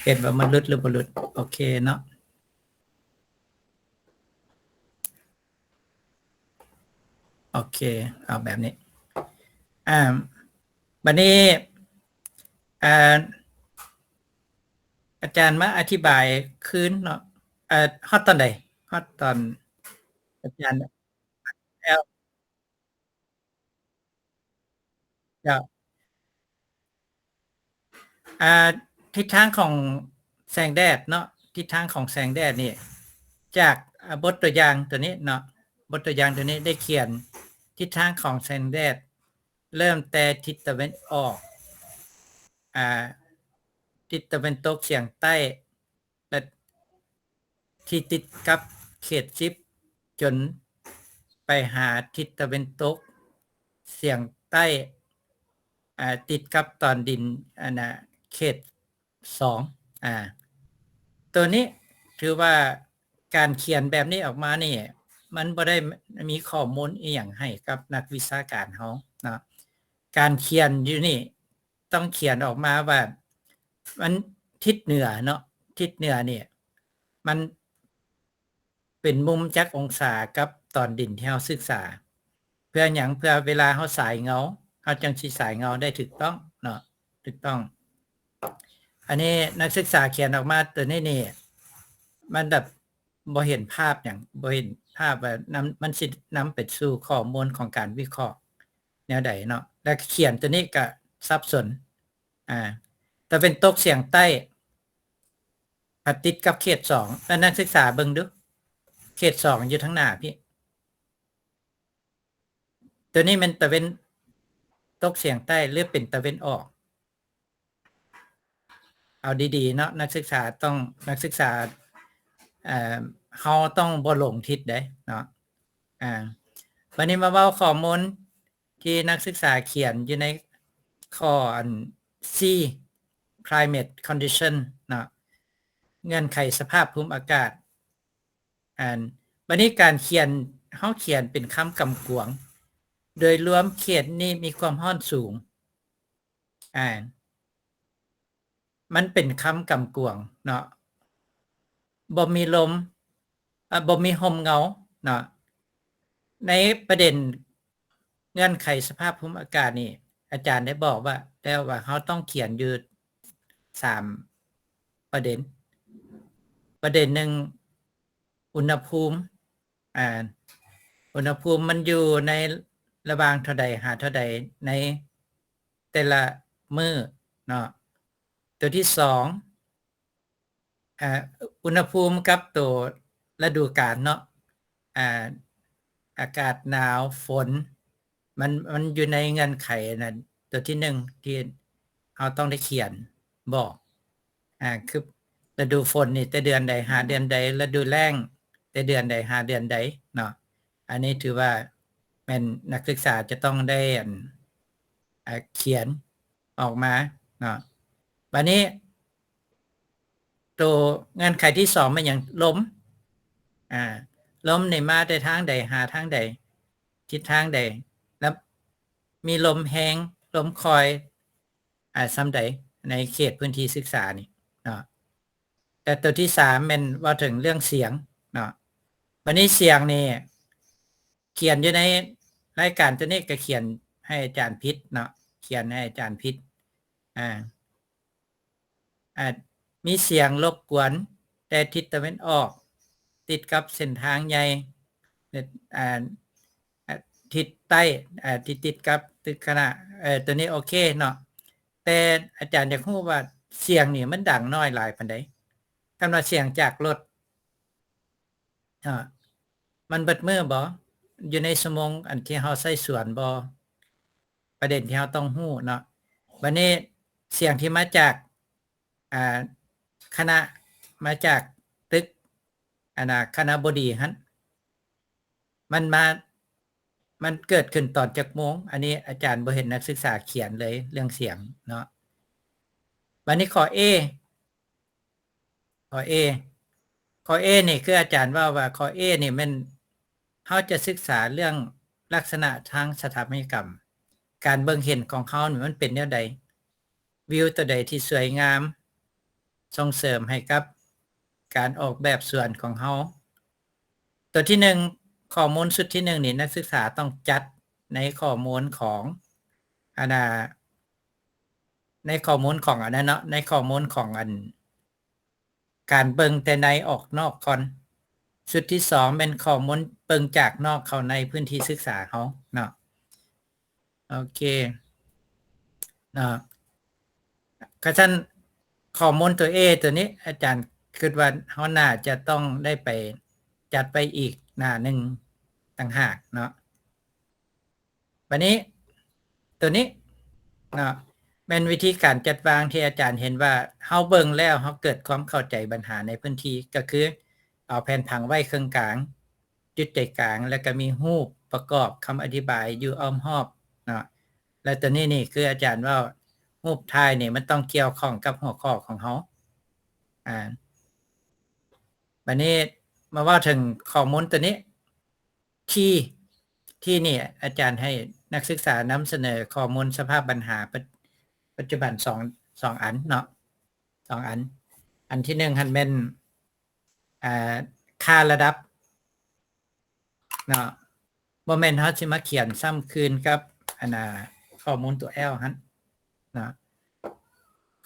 S1: เห็นว่ามันหลุดหรือบ่หลุดโอเคเนาะโอเคเอาแบบนี้บัดนี้อาจารย์มาอธิบายคืนเนาะฮอดตอนใดฮอดตอนอาจารย์แล้วทิศทางของแสงแดดเนาะทิศทางของแสงแดดนี่จากบทตัวอย่างตัวนี้เนาะบทตัวอย่างตัวนี้ได้เขียนทิศทางของแสงแดดเริ่มแต่ทิศตะวันออกทิศตะวันตกเฉียงใต้และที่ติดกับเขต10จนไปหาทิศตะวันตกเฉียงใต้ติดกับตอนดินเขต2ตัวนี้ถือว่าการเขียนแบบนี้ออกมานี่มันบ่ได้มีข้อมูลอีหยังให้กับนักวิชาการเฮาเนาะการเขียนอยู่นี่ต้องเขียนออกมาว่ามันทิศเหนือเนาะทิศเหนือนี่มันเป็นมุมจักองศากับตอนดินที่เฮาศึกษาเพื่อหยังเพื่อเวลาเฮาสายเงาเฮาจังสิสายเงาได้ถูกต้องเนาะถูกต้องอันนี้นักศึกษาเขียนออกมาตัวนี้นี่มันแบบบ่เห็นภาพหยังบ่เห็นภาพว่ามันสินำไปสู่ข้อมูลของการวิเคราะห์แนวใดเนาะแล้วเขียนตัวนี้ก็สับสนแต่เป็นตกเฉียงใต้ติดกับเขต2แล้วนักศึกษาเบิ่งดูเขต2อยู่ทางหน้าพี่ตัวนี้มันตะเวนตกเฉียงใต้หรือเป็นตะเวนออกเอาดีๆเนาะนักศึกษาเฮาต้องบ่หลงทิศเด้เนาะวันนี้มาเว้าข้อมูลที่นักศึกษาเขียนอยู่ในข้อC climate condition เนาะเงื่อนไขสภาพภูมิอากาศวันนี้การเขียนเฮาเขียนเป็นคำกำกวงโดยรวมเขตนี้มีความร้อนสูงมันเป็นคำกำกวงเนาะบ่มีลมบ่มีห่มเงาเนาะในประเด็นเงื่อนไขสภาพภูมิอากาศนี่อาจารย์ได้บอกว่าแล้วว่าเฮาต้องเขียนอยู่3ประเด็นหนึ่งอุณหภูมิอุณหภูมิมันอยู่ในระหว่างเท่าใดหาเท่าใดในแต่ละมื้อเนาะตัวที่2อุณหภูมิกับตัวฤดูกาลเนาะอากาศหนาวฝนมันอยู่ในเงื่อนไขนั่นตัวที่1ที่เฮาต้องได้เขียนบอกคือฤดูฝนนี่แต่เดือนใดหาเดือนใดฤดูแล้งแต่เดือนใดหาเดือนใดเนาะอันนี้ถือว่าแม่นนักศึกษาจะต้องได้เขียนออกมาเนาะบัดนี้ตัวเงื่อนไขที่2มันหยังลมลมนี่มาได้ทางใดหาทางใดทิศทางใดแล้วมีลมแรงลมคอยส่ำใดในเขตพื้นที่ศึกษานี่เนาะแต่ตัวที่3แม่นว่าถึงเรื่องเสียงเนาะวันนี้เสียงนี่เขียนอยู่ในรายการตัวนี้ก็เขียนให้อาจารย์พิษเนาะเขียนให้อาจารย์พิษมีเสียงรบกวนแต่ทิศตะวันออกติดกับเส้นทางใหญ่ทิศใต้ที่ติดกับตึกคณะตัวนี้โอเคเนาะแต่อาจารย์อยากรู้ว่าเสียงนี่มันดังน้อยหลายปานใดคันว่าเสียงจากรถมันเบิดมือบ่อยู่ในสมองอันที่เฮาใช้สวนบ่ประเด็นที่เฮาต้องรู้เนาะบัดนี้เสียงที่มาจากคณะมาจากตึกคณะบดีหั่นมันเกิดขึ้นตอนจักโมงอันนี้อาจารย์บ่เห็นนักศึกษาเขียนเลยเรื่องเสียงเนาะบัดนี้ข้อ A นี่คืออาจารย์ว่าข้อ A นี่มันเฮาจะศึกษาเรื่องลักษณะทางสถาปัตยกรรม การเบิ่งเห็นของเขานี่มันเป็นแนวใดวิวตัวใดที่สวยงามส่งเสริมให้กับการออกแบบสวนของเขาตัวที่1ข้อมูลชุดที่1นี่นักศึกษาต้องจัดในข้อมูลของในข้อมูลของอันนั้นเนาะในข้อมูลของอันการเบิ่งแต่ในออกนอกก่อนชุดที่2เป็นข้อมูลเบิ่งจากนอกเข้าในพื้นที่ศึกษาเขาเนาะโอเคเนาะก็ฉะนั้นข้อมูลตัว A ตัวนี้อาจารย์คิดว่าเฮาน่าจะต้องได้ไปจัดไปอีกหน้านึงต่างหากเนาะบัดนี้ตัวนี้เนาะเป็นวิธีการจัดวางที่อาจารย์เห็นว่าเฮาเบิ่งแล้วเฮาเกิดความเข้าใจปัญหาในพื้นที่ก็คือเอาแผ่นผังไว้ครึ่งกลางจุดใจกลางแล้วก็มีรูปประกอบคำอธิบายอยู่อ้อมรอบเนาะแล้วตัวนี้นี่คืออาจารย์ว่ารูปถ่ายนี่มันต้องเกี่ยวข้องกับหัวข้อของเฮาบัดนี้มาว่าถึงข้อมูลตัวนี้ที่นี่อาจารย์ให้นักศึกษานำเสนอข้อมูลสภาพปัญหาปัจจุบัน2อันเนาะ2อันที่1หั่นแม่นค่าระดับเนาะบ่แม่นเฮาสิมาเขียนซ้ำคืนกับข้อมูลตัว L หั่นเนาะ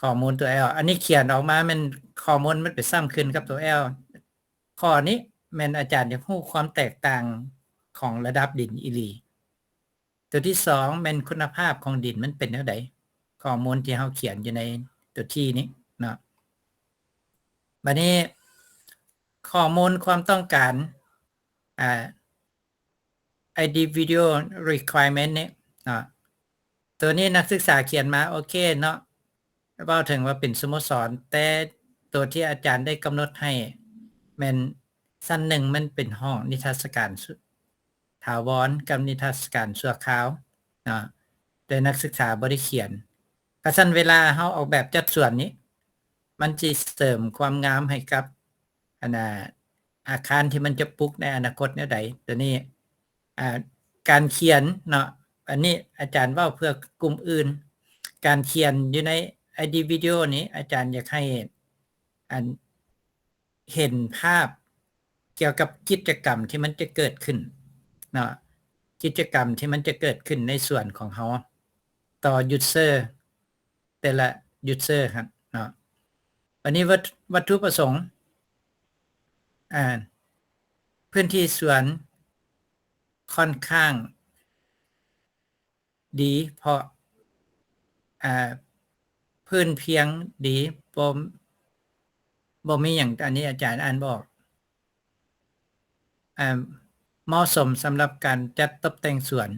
S1: ข้อมูลตัว L อันนี้เขียนออกมามันข้อมูลมันไปซ้ำคืนกับตัว L ข้อนี้แม่นอาจารย์อยากรู้ความแตกต่างของระดับดินอีหลีตัวที่2แม่นคุณภาพของดินมันเป็นแนวใดข้อมูลที่เฮาเขียนอยู่ในตัวที่นี้เนาะบัดนี้ข้อมูลความต้องการindividual requirement นี่เนาะตัวนี้นักศึกษาเขียนมาโอเคเนาะเว้าถึงว่าเป็นสโมสรแต่ตัวที่อาจารย์ได้กำหนดให้แม่นชั้น1มันเป็นห้องนิทรรศการถาวรกับนิทรรศการชั่วคราวเนาะแต่นักศึกษาบ่ได้เขียนก็ซั่นเวลาเฮาออกแบบจัดส่วนนี้มันสิเสริมความงามให้กับอาคารที่มันจะปลูกในอนาคตแนวใดตัวนี้การเขียนเนาะอันนี้อาจารย์เว้าเพื่อกลุ่มอื่นการเขียนอยู่ใน individual นี้อาจารย์อยากให้เห็นภาพเกี่ยวกับกิจกรรมที่มันจะเกิดขึ้นเนาะกิจกรรมที่มันจะเกิดขึ้นในส่วนของเฮาต่อ user แต่ละ user ครับเนาะอันนี้วัตถุประสงค์พื้นที่สวนค่อนข้างดีเพราะพื้นเพียงดีบ่มีหยังอันนี้อาจารย์อ่านบอกเหมาะสมสำหรับการจัดตกแต่งสวน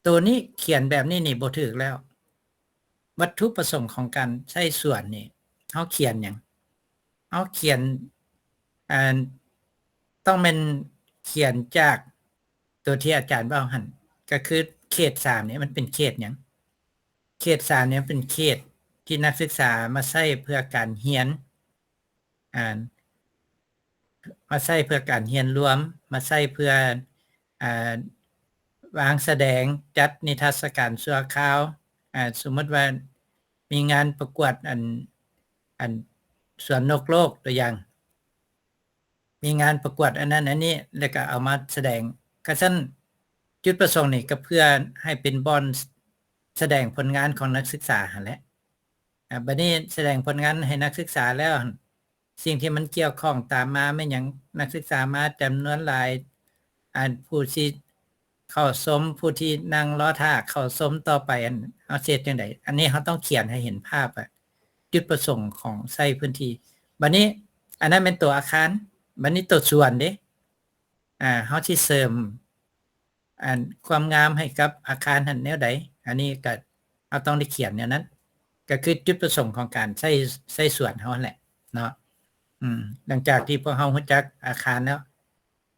S1: ตัวนี้เขียนแบบนี้นี่บ่ถูกแล้ววัตถุประสงค์ของการใช้สวนนี่เฮาเขียนหยังเฮาเขียนต้องเป็นเขียนจากตัวที่อาจารย์เว้าหั่นก็คือเขต3นี่มันเป็นเขตหยังเขต3เนี่ยเป็นเขตที่นักศึกษามาใช้เพื่อการเรียนมาใช้เพื่อการเรียนรวมมาใช้เพื่อวางแสดงจัดนิทรรศการชั่วคราวสมมุติว่ามีงานประกวดอันสวนนกโลกตัวอย่างมีงานประกวดอันนั้นอันนี้แล้วก็เอามาแสดงก็ซั่นจุดประสงค์นี่ก็เพื่อให้เป็นบ่อนแสดงผลงานของนักศึกษาหั่นแหละบัดนี้แสดงผลงานให้นักศึกษาแล้วสิ่งที่มันเกี่ยวข้องตามมาแม่นหยังนักศึกษามาจำนวนหลายผู้ที่เข้าชมผู้ที่นั่งรอท่าเข้าชมต่อไปเอาเสร็จจังได๋อันนี้เฮาต้องเขียนให้เห็นภาพจุดประสงค์ของใช้พื้นที่บัดนี้อันนั้นเป็นตัวอาคารบัดนี้ตัวส่วนเด้เฮาสิเสริมความงามให้กับอาคารหั่นแนวใดอันนี้ก็เฮาต้องได้เขียนแนวนั้นก็คือจุดประสงค์ของการใช้ส่วนเฮาแหละเนาะหลังจากที่พวกเฮารู้จักอาคารแล้ว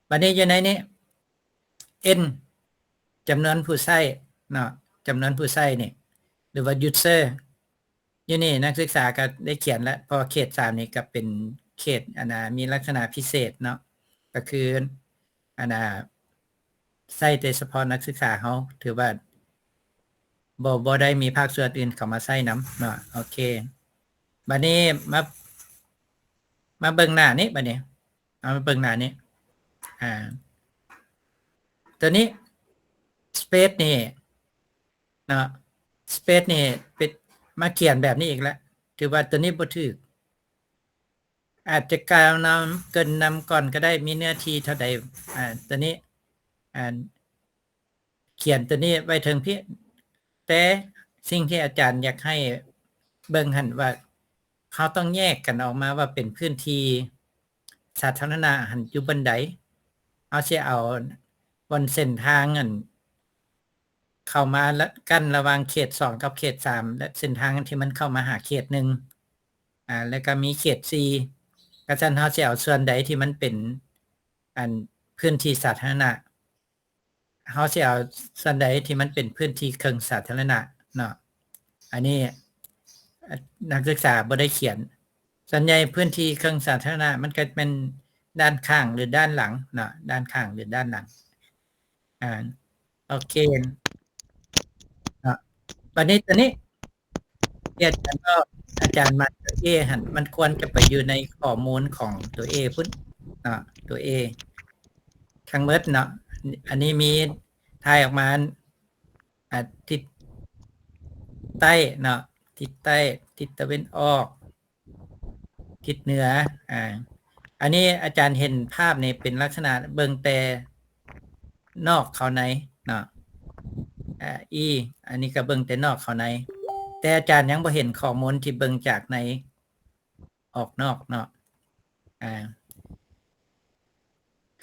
S1: บัดนี้อยู่ในนี้ n จำนวนผู้ใช้เนาะจำนวนผู้ใช้นี่หรือว่า user อยู่นี่นักศึกษาก็ได้เขียนแล้วเพราะเขต3นี่ก็เป็นเขตมีลักษณะพิเศษเนาะก็คือใช้แต่เฉพาะนักศึกษาเฮาถือว่า บ่ได้มีภาคส่วนอื่นเข้ามาใส่นำเนาะโอเคบัดนี้มาเบิ่งหน้านี้บัดนี้เอามาเบิ่งหน้านี้ตัวนี้ space นี่เนาะ space นี่เป็นมาเขียนแบบนี้อีกแล้วถือว่าตัวนี้บ่ถูกอาจจะกล่าวนำเกินนำก่อนก็ได้มีเนื้อที่เท่าใดตัวนี้เขียนตัวนี้ไว้ถึงพี่แต่สิ่งที่อาจารย์อยากให้เบิ่งหั่นว่าเขาต้องแยกกันออกมาว่าเป็นพื้นที่สาธารณะหั่นอยู่บนใดเอาสิเอาบนเส้นทางอันเข้ามาแล้วกั้นระหว่างเขต2กับเขต3และเส้นทางที่มันเข้ามาหาเขต1แล้วก็มีเขต4ก็ฉะนั้นเฮาสิเอาส่วนใดที่มันเป็นอันพื้นที่สาธารณะเฮาสิเอาส่วนใดที่มันเป็นพื้นที่ครึ่งสาธารณะเนาะอันนี้นักศึกษาบ่ได้เขียนส่วนใหญ่พื้นที่ครึ่งสาธารณะมันก็เป็นด้านข้างหรือด้านหลังเนาะด้านข้างหรือด้านหลังโอเคบัดนี้ตัวนี้อาจารย์ก็อาจารย์มาตัว A หั่นมันควรจะไปอยู่ในข้อมูลของตัว A พุ่นเนาะตัว A ทั้งหมดเนาะอันนี้มีทายออกมาทิศใต้เนาะทิศใต้ทิศตะวันออกทิศเหนืออันนี้อาจารย์เห็นภาพนี่เป็นลักษณะเบิ่งแต่นอกเข้าในเนาะอันนี้ก็เบิ่งแต่นอกเข้าในแต่อาจารย์ยังบ่เห็นข้อมูลที่เบิ่งจากในออกนอกเนาะ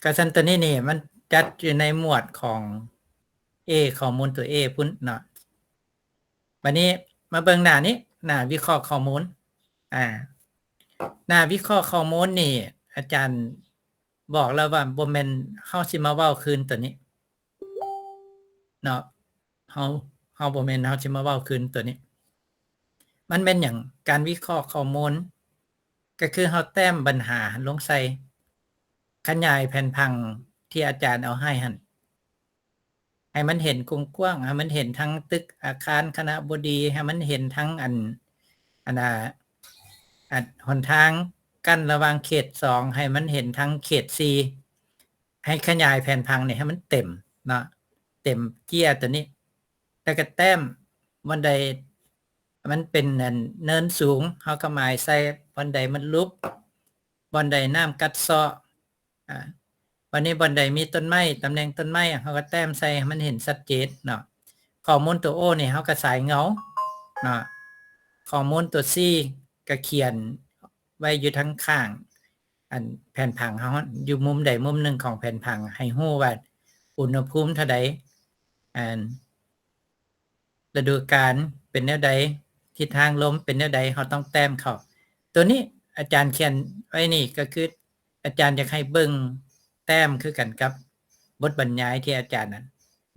S1: กระสันตัวนี้นี่มันจัดอยู่ในหมวดของ A ข้อมูลตัว A พุ่นเนาะบัดนี้มาเบิ่งหน้านี้หน้าวิเคราะห์ข้อมูลหน้าวิเคราะห์ข้อมูลนี่อาจารย์บอกแล้วว่าบ่แม่นเฮาสิมาเว้าคืนตัวนี้เนาะเฮาบ่แม่นเฮาสิมาเว้าคืนตัวนี้มันเป็นหยังการวิเคราะห์ข้อมูลก็คือเฮาแต้มปัญหาลงใส่ขยายแผ่นผังที่อาจารย์เอาให้หั่นให้มันเห็นกว้างๆให้มันเห็นทั้งตึกอาคารคณบดีให้มันเห็นทั้งหนทางกั้นระหว่างเขต2ให้มันเห็นทั้งเขต4ให้ขยายแผ่นผังนี่ให้มันเต็มเนาะเต็มเกียร์ตัวนี้แล้วก็แต้มบันไดมันเป็นเนินสูงเฮาก็หมายใส่บันไดมันลุบบันไดน้ำกัดเซาะวันนี้บันไดมีต้นไม้ตำแหน่งต้นไม้เฮาก็แต้มใส่ให้มันเห็นชัดเจนเนาะข้อมูลตัว O นี่เฮาก็สายเงาเนาะข้อมูลตัว C ก็เขียนไว้อยู่ทั้งข้างแผ่นผังเฮาอยู่มุมใดมุมหนึ่งของแผ่นผังให้ฮู้ว่าอุณหภูมิเท่าใดฤดูกาลเป็นแนวใดทิศทางลมเป็นแนวใดเฮาต้องแต้มเข้าตัวนี้อาจารย์เขียนไว้นี่ก็คืออาจารย์อยากให้เบิ่งแต้มคือกันกับบทบรรยายที่อาจารย์นั้น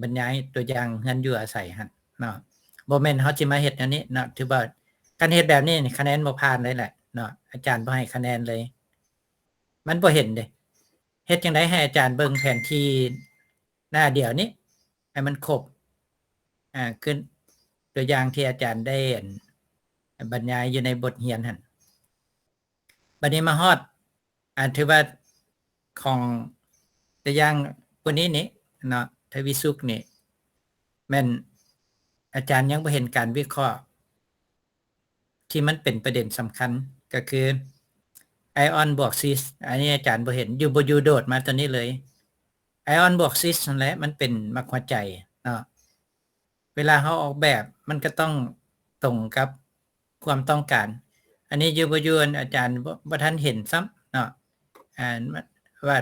S1: บรรยายตัวอย่างเฮือนอยู่อาศัยหั่นเนาะบ่แม่นเฮาสิมาเฮ็ดอันนี้เนาะถือว่าการเฮ็ดแบบนี้นี่คะแนนบ่ผ่านเลยแหละเนาะอาจารย์บ่ให้คะแนนเลยมันบ่เห็นเด้เฮ็ดจังได๋ให้อาจารย์เบิ่งแผนที่หน้าเดียวนี้ให้มันครบขึ้นตัวอย่างที่อาจารย์ได้บรรยายอยู่ในบทเรียนหั่นบัดนี้มาฮอดถือว่าของตัวอย่างตัวนี้นี่เนาะทวิสุขนี่แม่นอาจารย์ยังบ่เห็นการวิเคราะห์ที่มันเป็นประเด็นสำคัญก็คือไอออนบวกซิสอันนี้อาจารย์บ่เห็นอยู่โดดมาตัวนี้เลยไอออนบวกซิสนั่นแหละมันเป็นมรรคหัวใจเนาะเวลาเฮาออกแบบมันก็ต้องตรงกับความต้องการอันนี้อยู่อาจารย์บ่ทันเห็นซ้ำเนาะว่า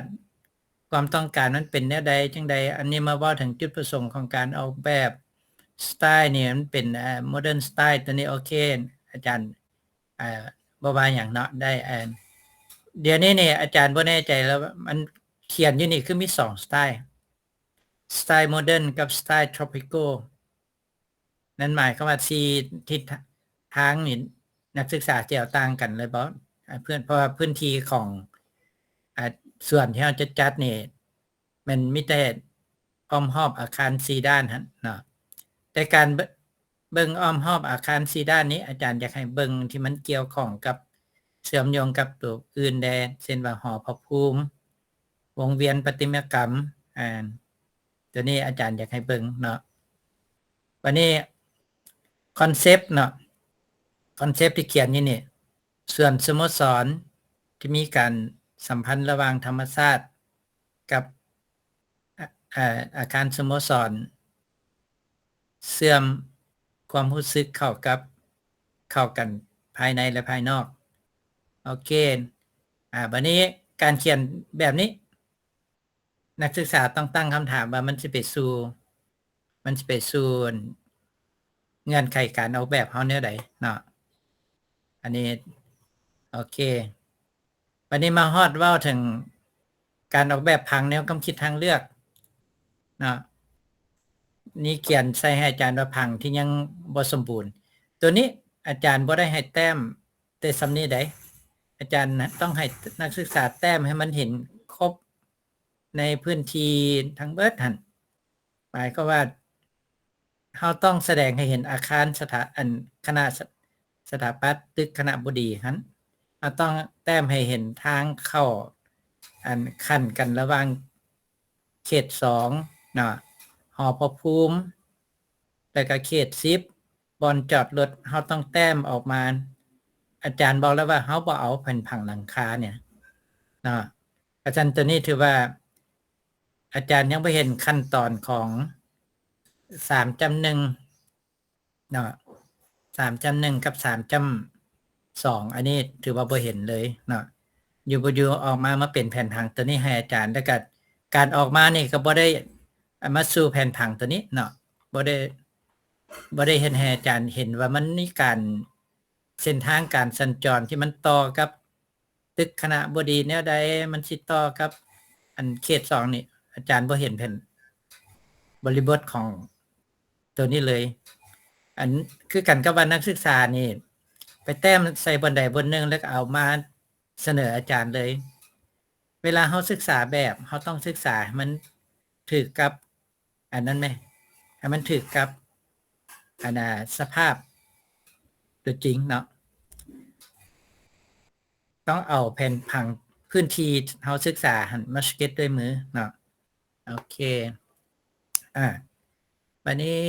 S1: ความต้องการมันเป็นแนวใดจังใดอันนี้มาเว้าถึงจุดประสงค์ของการออกแบบสไตล์นี่มันเป็นโมเดิร์นสไตล์ตัวนี้โอเคอาจารย์บ่ว่าหยังเนาะได้เดี๋ยวนี้นี่อาจารย์บ่แน่ใจแล้วมันเขียนอยู่นี่คือมี2สไตล์โมเดิร์นกับสไตล์ทรอปิคอลนั่นหมายความว่าทิศทางนี่นักศึกษาจะเอาต่างกันเลยบ่เพราะว่าพื้นที่ของส่วนที่เราจะจัดนี่มันมีแต่อ้อมรอบอาคาร4ด้านหั่นเนาะแต่การ เบิ่งอ้อมรอบอาคาร4ด้านนี้อาจารย์อยากให้เบิ่งที่มันเกี่ยวข้องกับเชื่อมโยงกับตัวอื่นแดเช่นว่าหอพระภูมิวงเวียนประติมากรรมตัวนี้อาจารย์อยากให้เบิ่งเนาะวันนี้คอนเซปต์เนาะคอนเซปต์ที่เขียนนี่ส่วนสโมสรที่มีการสัมพันธ์ระหว่างธรรมชาติกับอาคารสโมสรเสื่อมความรู้สึกเข้ากันภายในและภายนอกโอเคบัดนี้การเขียนแบบนี้นักศึกษาต้องตั้งคำถามว่ามันสิไปสู่เงื่อนไขการออกแบบเฮาแนวใดเนาะอันนี้โอเควันนี้มาฮอดเว้าถึงการออกแบบผังแนวความคิดทางเลือกเนาะนี่เขียนใส่ให้อาจารย์ว่าผังที่ยังบ่สมบูรณ์ตัวนี้อาจารย์บ่ได้ให้แต้มแต่สำนี้ใดอาจารย์ต้องให้นักศึกษาแต้มให้มันเห็นครบในพื้นที่ทั้งเบิดหั่นหมายก็ว่าเฮาต้องแสดงให้เห็นอาคารคณะสถาปัตย์ตึกคณะบดีหั่นเราต้องแต้มให้เห็นทางเข้าขั้นกันระหว่างเขต2เนาะหอพระภูมิแล้วก็เขต10บ่อนจอดรถเฮาต้องแต้มออกมาอาจารย์บอกแล้วว่าเฮาบ่เอาแผ่นผังหลังคาเนี่ยเนาะอาจารย์ตัวนี้ถือว่าอาจารย์ยังบ่เห็นขั้นตอนของ3.1เนาะ3.1 กับ3.2อันนี้ถือว่าบ่เห็นเลยเนาะอยู่ออกมาเป็นแผ่นผังตัวนี้ให้อาจารย์แล้วก็การออกมานี่ก็บ่ได้มาสู่แผ่นผังตัวนี้เนาะบ่ได้เห็นให้อาจารย์เห็นว่ามันมีการเส้นทางการสัญจรที่มันต่อกับตึกคณะบดีแนวใดมันสิต่อกับเขต2นี่อาจารย์บ่เห็นแผ่นบริบทของตัวนี้เลยคือกันกับว่านักศึกษานี่ไปแต้มใส่บนใดบนหนึ่งแล้วก็เอามาเสนออาจารย์เลยเวลาเฮาศึกษาแบบเฮาต้องศึกษาให้มันถูกกับอันนั้นไหมให้มันถูกกับสภาพตัวจริงเนาะต้องเอาแผ่นผังพื้นที่เฮาศึกษาหันมาสเก็ตด้วยมือเนาะโอเควันนี้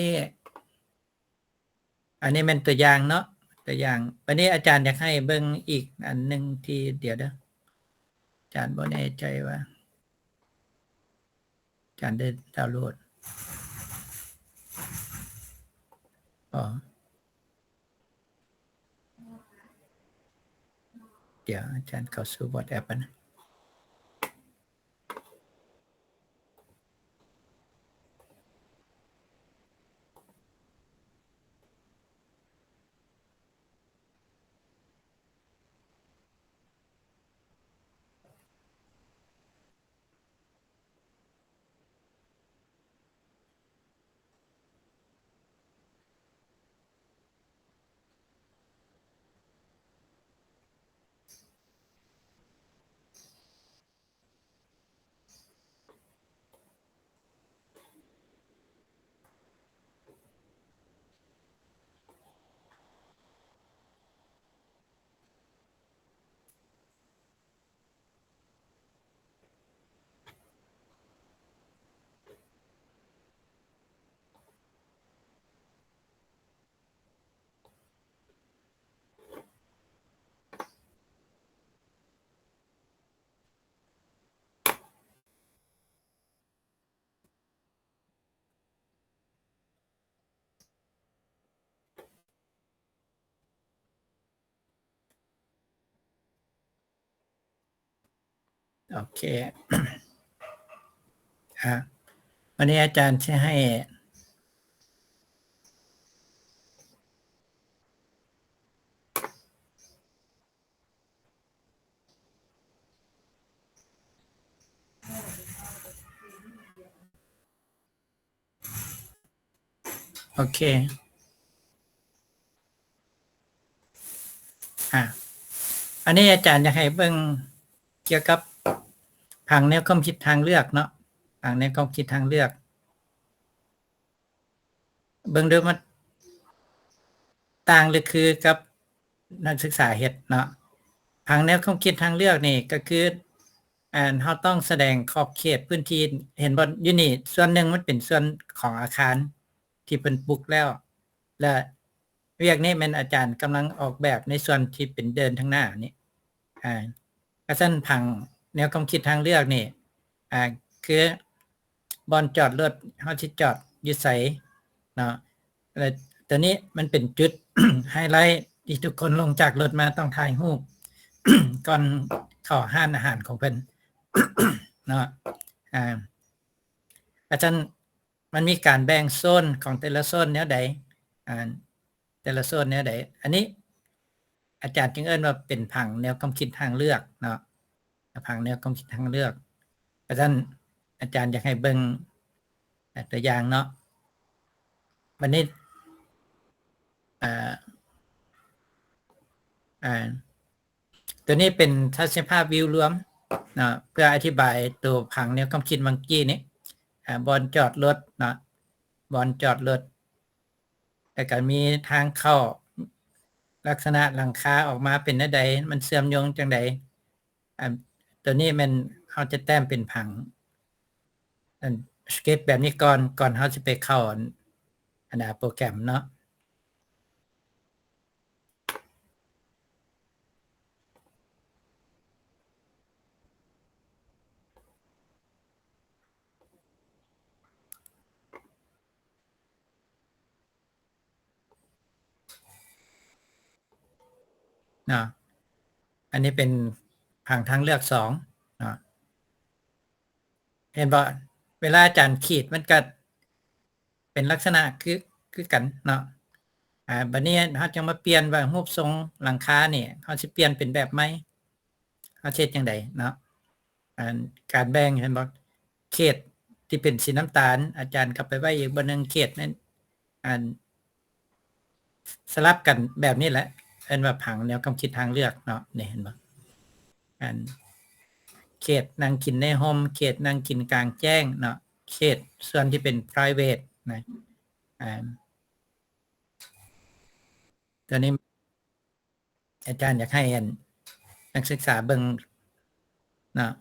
S1: อันนี้เป็นตัวอย่างเนาะตัวอย่างวันนี้อาจารย์อยากให้เบิ่งอีกอันนึงที่เดี๋ยวอาจารย์บ่แน่ใจว่าอาจารย์ได้ดาวน์โหลดเดี๋ยวอาจารย์เข้าสู่ WhatsApp นะโอเควันนี้อาจารย์จะให้โอเคอันนี้อาจารย์อยากให้เบิ่งเกี่ยวกับผังแนวความคิดทางเลือกเนาะผังแนวความคิดทางเลือกเบิ่งดู ต่างหรือคือกับนักศึกษาเฮ็ดเนาะผังแนวความคิดทางเลือกนี่ก็คือเราต้องแสดงขอบเขตพื้นที่เห็นบ่อยู่นี่ส่วนหนึ่งมันเป็นส่วนของอาคารที่เพิ่นปลูกแล้ว และเวียกนี้แม่นอาจารย์กำลังออกแบบในส่วนที่เป็นเดินทางหน้านี่กระซั่นผังแนวความคิดทางเลือกนี่คือบอนจอดรถเฮาสิจอดอยู่ไสเนาะแล้วตัวนี้มันเป็นจุด ไฮไลท์ที่ทุกคนลงจากรถมาต้องถ่ายรูป ก่อนเข้าร้านอาหารของเพิ่น เนาะอาจารย์มันมีการแบ่งโซนของแต่ละโซนแนวใดแต่ละโซนแนวใดอันนี้อาจารย์จึงเอิ้นว่าเป็นผังแนวความคิดทางเลือกเนาะผังแนวความคิดทางเลือกอาจารย์อยากให้เบิ่งตัวอย่างเนาะวันนี้ตัวนี้เป็นทัศนียภาพวิวรวมเนาะเพื่ออธิบายตัวผังแนวความคิดเมื่อกี้นี้บอนจอดรถเนาะบอนจอดรถแล้วก็มีทางเข้าลักษณะหลังคาออกมาเป็นจังไดมันเชื่อมโยงจังไดตัวนี้มันเฮาจะแต้มเป็นผังสเก็ตแบบนี้ก่อนเฮาสิไปเข้าโปรแกรมเนาะเนาะอันนี้เป็นผังทางเลือก2เนาะเห็นบ่เวลาอาจารย์ขีดมันก็เป็นลักษณะคือกันเนาะบัดนี้เฮาจะมาเปลี่ยนว่ารูปทรงหลังคานี่เฮาสิเปลี่ยนเป็นแบบใหม่เฮาเฮ็ดจังไดเนาะการแบ่งเห็นบ่เขตที่เป็นสีน้ำตาลอาจารย์กลับไปไว้อีกบ่นึงเขตนั้นสลับกันแบบนี้แหละเอิ้นว่าผังแนวความคิดทางเลือกเนาะนี่เห็นบ่เขตนั่งกินในโฮมเขตนั่งกินกลางแจ้งเนาะเขตส่วนที่เป็น private นะตัวนี้อาจารย์อยากให้นักศึกษาเบิ่งเนาะ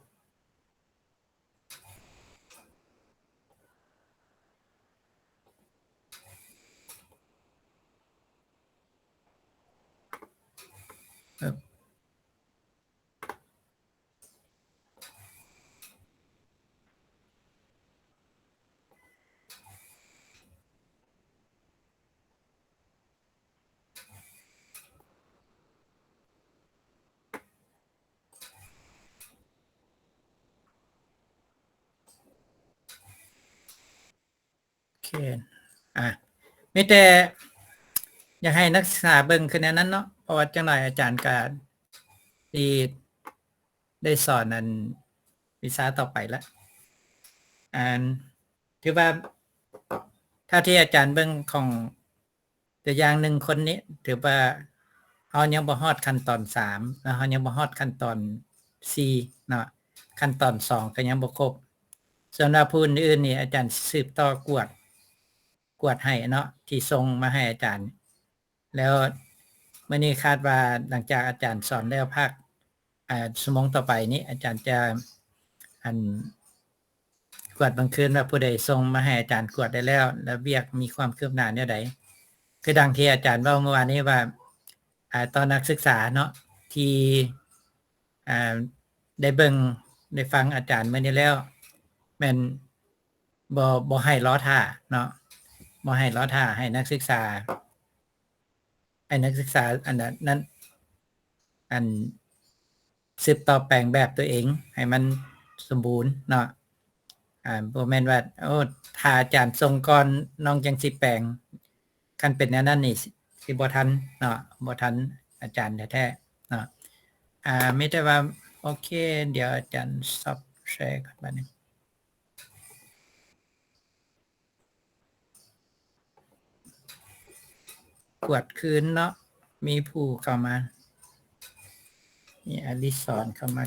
S1: โอเคมีแต่อยากให้นักศึกษาเบิ่งคือแนวนั้นเนาะเพราะว่าจังได๋อาจารย์ก็สิได้สอนวิชาต่อไปแล้วถือว่าถ้าที่อาจารย์เบิ่งของตัวอย่าง1คนนี้ถือว่าเฮายังบ่ฮอดขั้นตอน3แล้วเฮายังบ่ฮอดขั้นตอน4เนาะขั้นตอน2ก็ยังบ่ครบส่วนว่าผู้อื่นนี่อาจารย์สืบต่อกวดให้เนาะที่ส่งมาให้อาจารย์ แล้วมื้อนี้คาดว่าหลังจากอาจารย์สอนแล้วภาคชั่วโมงต่อไปนี้อาจารย์จะกวดบางคืนว่าผู้ใดส่งมาให้อาจารย์กวดได้แล้วแล้วเวียกมีความคืบหน้าแนวใดคือดังที่อาจารย์เว้าเมื่อวานนี้ว่าตอนนักศึกษาเนาะที่ได้เบิ่งได้ฟังอาจารย์มื้อนี้แล้วแม่นบ่ให้รอท่าเนาะบ่ให้รอท่าให้นักศึกษาอันนั้นสืบต่อแปลงแบบตัวเองให้มันสมบูรณ์เนาะบ่แม่นว่าโอ้ถ้าอาจารย์ส่งก่อนน้องจังสิแปลงคันเป็นแนวนั้นนี่สิบ่ทันเนาะบ่ทันอาจารย์แท้ๆเนาะมีแต่ว่าโอเคเดี๋ยวอาจารย์stop share ก่อนบัดนี้กวดคืนเนาะมีผู้เข้ามามีอดิศรเข้ามา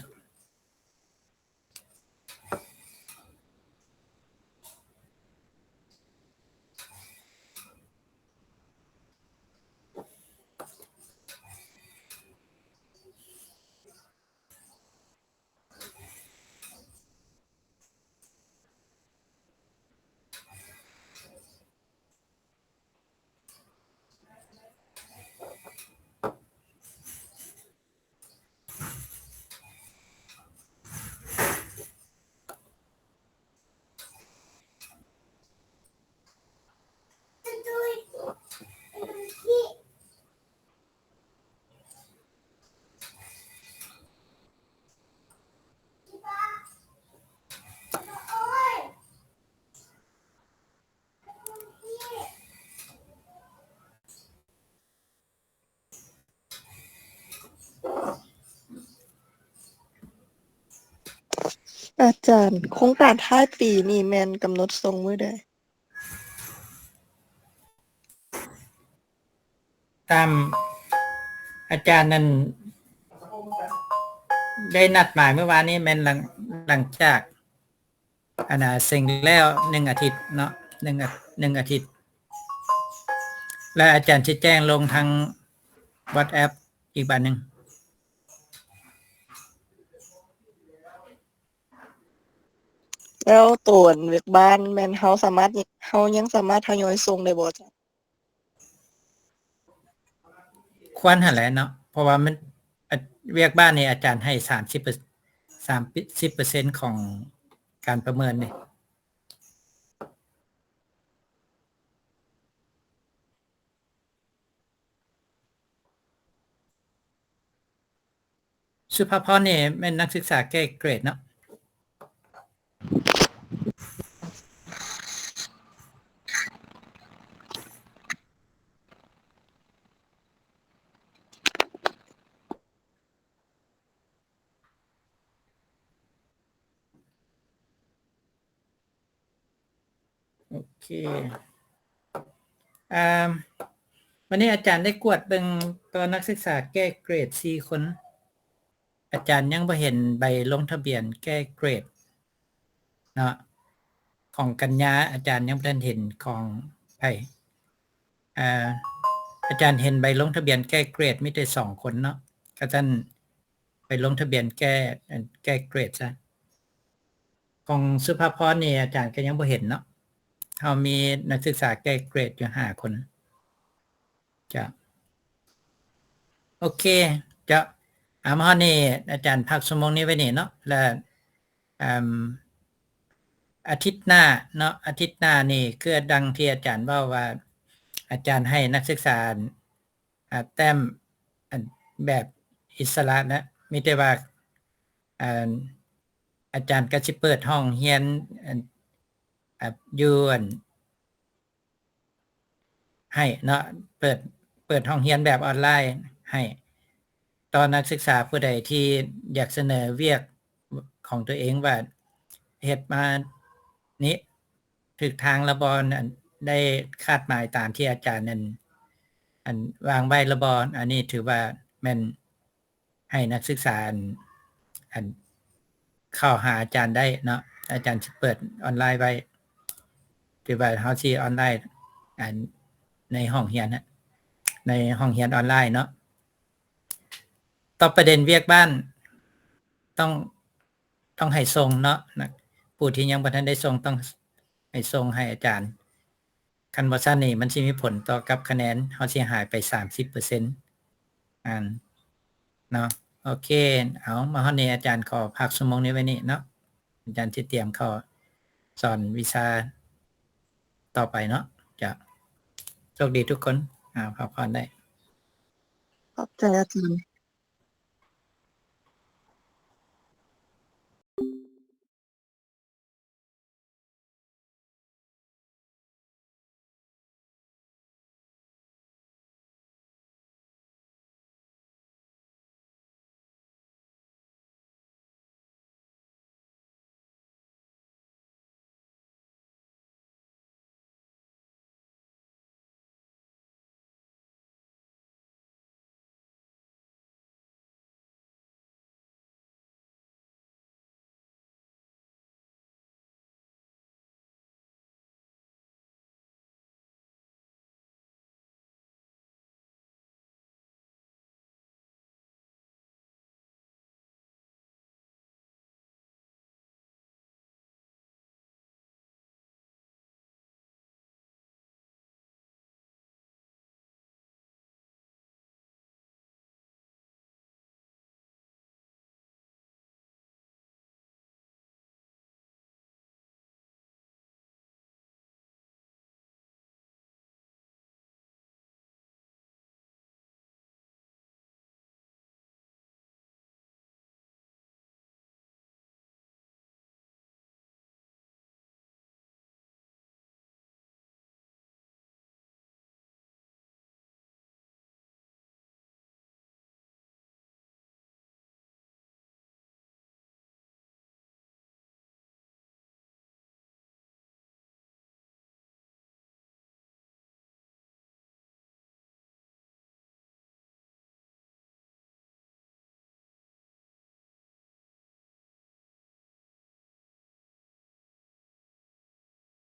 S7: อาจารย์โครงการท้ายปีนี่แม่นกำหนดส่งมื้อใด
S1: ตามอาจารย์นั้นได้นัดหมายเมื่อวานนี้แม่นหลังจากเซ็งแล้ว1 อาทิตย์เนาะ1 อาทิตย์ และอาจารย์ชี้แจงลงทาง WhatsApp อีกบัดหนึ่ง
S7: แล้วตัวเวียกบ้านแม่นเฮายังสามารถทยอยส่งได้บ่จ้ะ
S1: ควรหั่นแหละเนาะเพราะว่ามันเวียกบ้านนี่อาจารย์ให้30% ของการประเมินนี่สุภาพรนี่แม่นนักศึกษาแก้เกรดเนาะโอเควันนี้อาจารย์ได้กวดเบิ่งตัวนักศึกษาแก้เกรด4 คน อาจารย์ยังบ่เห็นใบลงทะเบียนแก้เกรดเนาะของกัญญาอาจารย์ยังบ่ทันเห็นของไผอาจารย์เห็นใบลงทะเบียนแก้เกรดมีแต่2 คนเนาะก็ท่านไปลงทะเบียนแก้เกรดซะของสุภาพรนี่อาจารย์ก็ยังบ่เห็นเนาะเฮามีนักศึกษาแก้เกรดอยู่5 คนจ้ะโอเคจ้ะมาฮอดนี้อาจารย์พักชั่วโมงนี้ไว้นี่เนาะแล้วอาทิตย์หน้าเนาะอาทิตย์หน้านี่คือดังที่อาจารย์เว้าว่าอาจารย์ให้นักศึกษาแต้มแบบอิสระนะมีแต่ว่าอาจารย์ก็สิเปิดห้องเรียนอยู่ให้เนาะเปิดห้องเรียนแบบออนไลน์ให้ตอนนักศึกษาผู้ใดที่อยากเสนอเวียกของตัวเองว่าเฮ็ดมานี้ถูกทางระบอนได้คาดหมายตามที่อาจารย์นั้นวางไว้ระบอนอันนี้ถือว่าแม่นให้นักศึกษาเข้าหาอาจารย์ได้เนาะอาจารย์สิเปิดออนไลน์ไว้ถือว่าเฮาสิออนไลน์ในห้องเรียนในห้องเรียนออนไลน์เนาะต่อประเด็นเวียกบ้านต้องให้ส่งเนาะผู้ที่ยังบ่ทันได้ส่งต้องให้ส่งให้อาจารย์คันบ่ซั่นนี่มันสิมีผลต่อกับคะแนนเฮาสิหายไป 30% เนาะโอเคเอามาฮอดนี้อาจารย์ขอพักชั่วโมงนี้ไว้นี่เนาะอาจารย์สิเตรียมเข้าสอนวิชาต่อไปเนาะจ้ะโชคดีทุกคนพักผ่อนได้
S7: ขอบใจอาจารย์